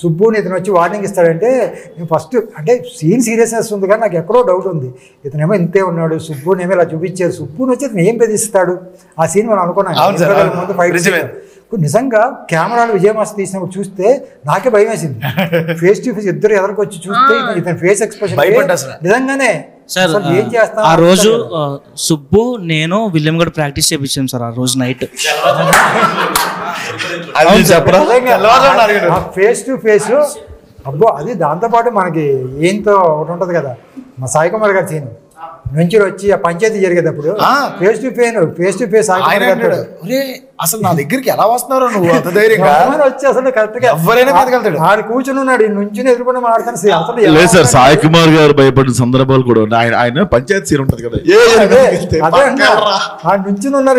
సుబ్బుని ఇతను వచ్చి వార్నింగ్ ఇస్తాడంటే నేను ఫస్ట్ అంటే సీన్ సీరియస్నెస్ ఉంది కానీ నాకు ఎక్కడో డౌట్ ఉంది. ఇతనేమో ఇంతే ఉన్నాడు, సుబ్బునేమో ఇలా చూపించారు, సుబ్బుని వచ్చి ఇతను ఏం బెదిరిస్తాడు ఆ సీన్ మనం అనుకున్నాం. ముందు ఫైట్ నిజంగా కెమెరాలు విజయమాస్టర్ తీసినప్పుడు చూస్తే నాకే భయం వేసింది. ఫేస్ టు ఫేస్ ఇద్దరు ఎదరికి వచ్చి చూస్తే ఇతని ఫేస్ ఎక్స్ప్రెషన్ నిజంగానే సార్ అసలు ఏం చేస్తాం ఆ రోజు సుబ్బు నేను విలియం కూడా ప్రాక్టీస్ చేయించాం సార్ ఆ రోజు నైట్. ఫేస్ టు ఫేస్ అబ్బో అది దాంతోపాటు మనకి ఏంతో ఒకటి ఉంటుంది కదా మా సాయి కుమార్ గారి సీన్ నుంచి వచ్చి ఆ పంచాయతీ జరిగేటప్పుడు ఫేస్ టు ఫేస్ అసలు నా దగ్గరికి ఎలా వస్తున్నారో నువ్వు అంత ధైర్యంగా వచ్చి అసలు కరెక్ట్ గా ఎవరైనా మీదకెళ్తాడు. ఆయన కూర్చుని ఉన్నాడు నుంచి ఎదుర్కొని మాట్లాడతాను అసలు లేదు సార్, సాయి కుమార్ గారు భయపడిన సందర్భాలు కూడా ఉన్నాయి. ఆయన పంచాయతీ సీన్ ఉంటది కదా, ఆయన నుంచి ఉన్నారు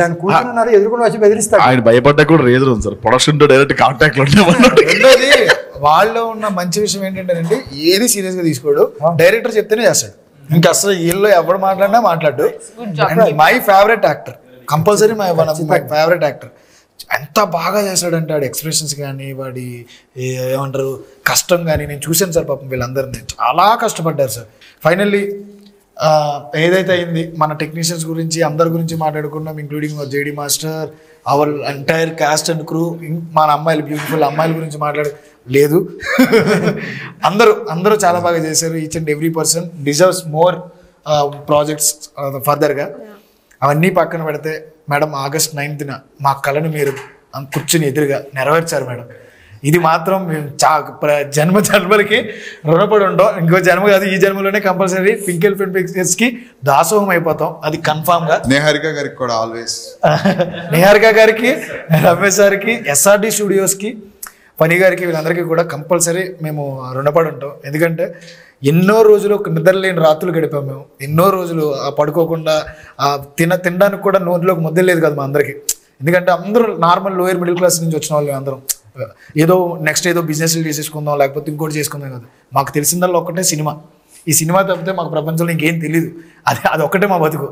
ఆయన కూర్చుని ఉన్నారు ఎదుర్కొని వచ్చి బెదిరిస్తాడు. ఆయన భయపడ్డా కూడా రీజన్ ఉంది సార్, ప్రొడక్షన్ తో డైరెక్ట్ కాంటాక్ట్ లో రెండోది వాళ్ళు ఉన్న మంచి విషయం ఏంటంటే ఏది సీరియస్ గా తీసుకోడు, డైరెక్టర్ చెప్తేనే చేస్తాడు. ఇంకా అసలు వీళ్ళు ఎవరు మాట్లాడినా మాట్లాడు. My favourite actor, compulsory my favourite actor. ఎంత బాగా చేశాడంటే వాడి ఎక్స్ప్రెషన్స్ కానీ వాడి ఏమంటారు కష్టం కానీ నేను చూశాను సార్. పాపం వీళ్ళందరినీ చాలా కష్టపడ్డారు సార్. ఫైనల్లీ ఏదైతే అయింది మన టెక్నీషియన్స్ గురించి అందరి గురించి మాట్లాడుకున్నాం, including JD master, our entire cost and crew, మన అమ్మాయిలు బ్యూటిఫుల్ అమ్మాయిల గురించి లేదు అందరూ చాలా బాగా చేశారు. Each and every person deserves more projects ఫర్దర్గా. అవన్నీ పక్కన పెడితే మేడం August 9th మా కళను మీరు కూర్చుని ఎదురుగా నెరవేర్చారు మేడం. ఇది మాత్రం మేము జన్మలకి రుణపడి ఉంటాం. ఇంకో జన్మ కాదు, ఈ జన్మలోనే కంపల్సరీ పింకిల్ ఫిల్మ్ పిక్చర్స్కి దాసోహం అయిపోతాం, అది కన్ఫామ్గా. నిహారిక గారికి కూడా ఆల్వేస్, నిహారిక గారికి, రమేష్ గారికి, SRD స్టూడియోస్కి, ఫనీ గారికి, వీళ్ళందరికీ కూడా కంపల్సరీ మేము రుణపడి ఉంటాం. ఎందుకంటే ఎన్నో రోజులు నిద్రలేని రాత్రులు గడిపాం మేము. ఎన్నో రోజులు పడుకోకుండా తినడానికి కూడా నోట్లోకి ముద్దలేదు కదా మా అందరికీ. ఎందుకంటే అందరూ నార్మల్ లోయర్ మిడిల్ క్లాస్ నుంచి వచ్చిన వాళ్ళు అందరం. ఏదో నెక్స్ట్ ఏదో బిజినెస్లు చేసేసుకుందాం లేకపోతే ఇంకోటి చేసుకుందాం కదా. మాకు తెలిసిందల్లా ఒక్కటే సినిమా. ఈ సినిమా తప్పితే మాకు ప్రపంచంలో ఇంకేం తెలియదు. అది ఒక్కటే మా బతుకు.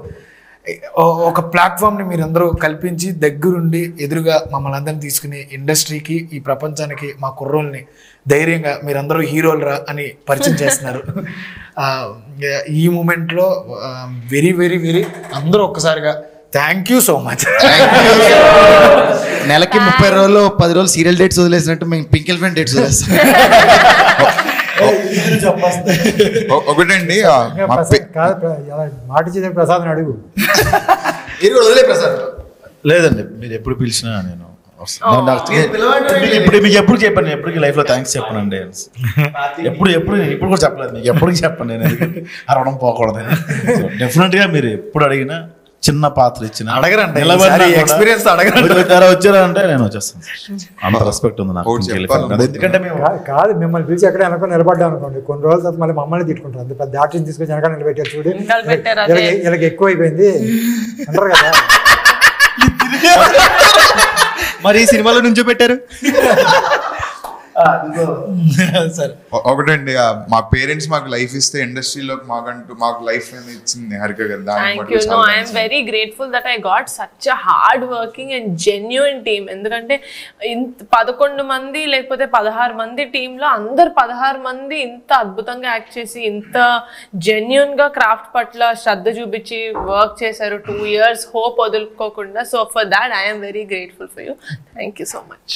ఒక ప్లాట్ఫామ్ని మీరందరూ కల్పించి దగ్గరుండి ఎదురుగా మమ్మల్ని అందరినీ తీసుకుని ఇండస్ట్రీకి, ఈ ప్రపంచానికి మా కుర్రోల్ని ధైర్యంగా మీరందరూ హీరోలరా అని పరిచయం చేస్తున్నారు. ఈ మూమెంట్లో వెరీ వెరీ వెరీ అందరూ ఒక్కసారిగా థ్యాంక్ యూ సో మచ్. నెలకి 30 రోజులు 10 రోజులు సీరియల్ డేట్స్ వదిలేసినట్టు మేము పింకిల్ ఫిల్మ్ డేట్స్ వదిలేస్తాం. ఒకటండి మాట చేసే ప్రసాద్ అడుగు. వదిలే ప్రసాద్ లేదండి, మీరు ఎప్పుడు పిలిచినా నేను ఇప్పుడు మీకు ఎప్పుడు చెప్పాను, ఎప్పటికీ లైఫ్ లో థ్యాంక్స్ చెప్పనండి. ఎప్పుడు ఇప్పుడు కూడా చెప్పలేదు మీకు, ఎప్పటికీ చెప్పను నేను, అరవడం పోకూడదు. డెఫినెట్ గా మీరు ఎప్పుడు అడిగినా చిన్న పాత్ర ఇచ్చిన అడగరంటే వచ్చారా అంటే నేను వచ్చేస్తాను. అంత రెస్పెక్ట్ ఉంది నాకు. ఎందుకంటే కాదు మిమ్మల్ని పిలిచి ఎక్కడ వెనక నిలబడ్డా అనుకోండి, కొన్ని రోజుల తర్వాత మళ్ళీ మమ్మల్ని తిట్టుకుంటారు. అంత పెద్ద ఆర్టిస్ట్ తీసుకొచ్చి వెనక నిలబెట్టారు చూడు, వీళ్ళకి ఎక్కువ అయిపోయింది అంటారు కదా. మరి ఈ సినిమాలో నుంచో పెట్టారు. ఒకటండి మా పేరెంట్స్ మాకు లైఫ్ ఇస్తే ఇండస్ట్రీలోకి మాకు లైఫ్ ఇచ్చింది నిహారిక గారు. Thank you. No, I am very grateful that I got such a hard working and genuine team. ఎందుకంటే 11 మంది లేకపోతే 16 మంది టీంలో అందరు 16 మంది ఇంత అద్భుతంగా యాక్ట్ చేసి ఇంత జెన్యున్ గా క్రాఫ్ట్ పట్ల శ్రద్ధ చూపించి వర్క్ చేశారు 2 years హోప్ వదులుకోకుండా. So for that I am very grateful for you. Thank you so much.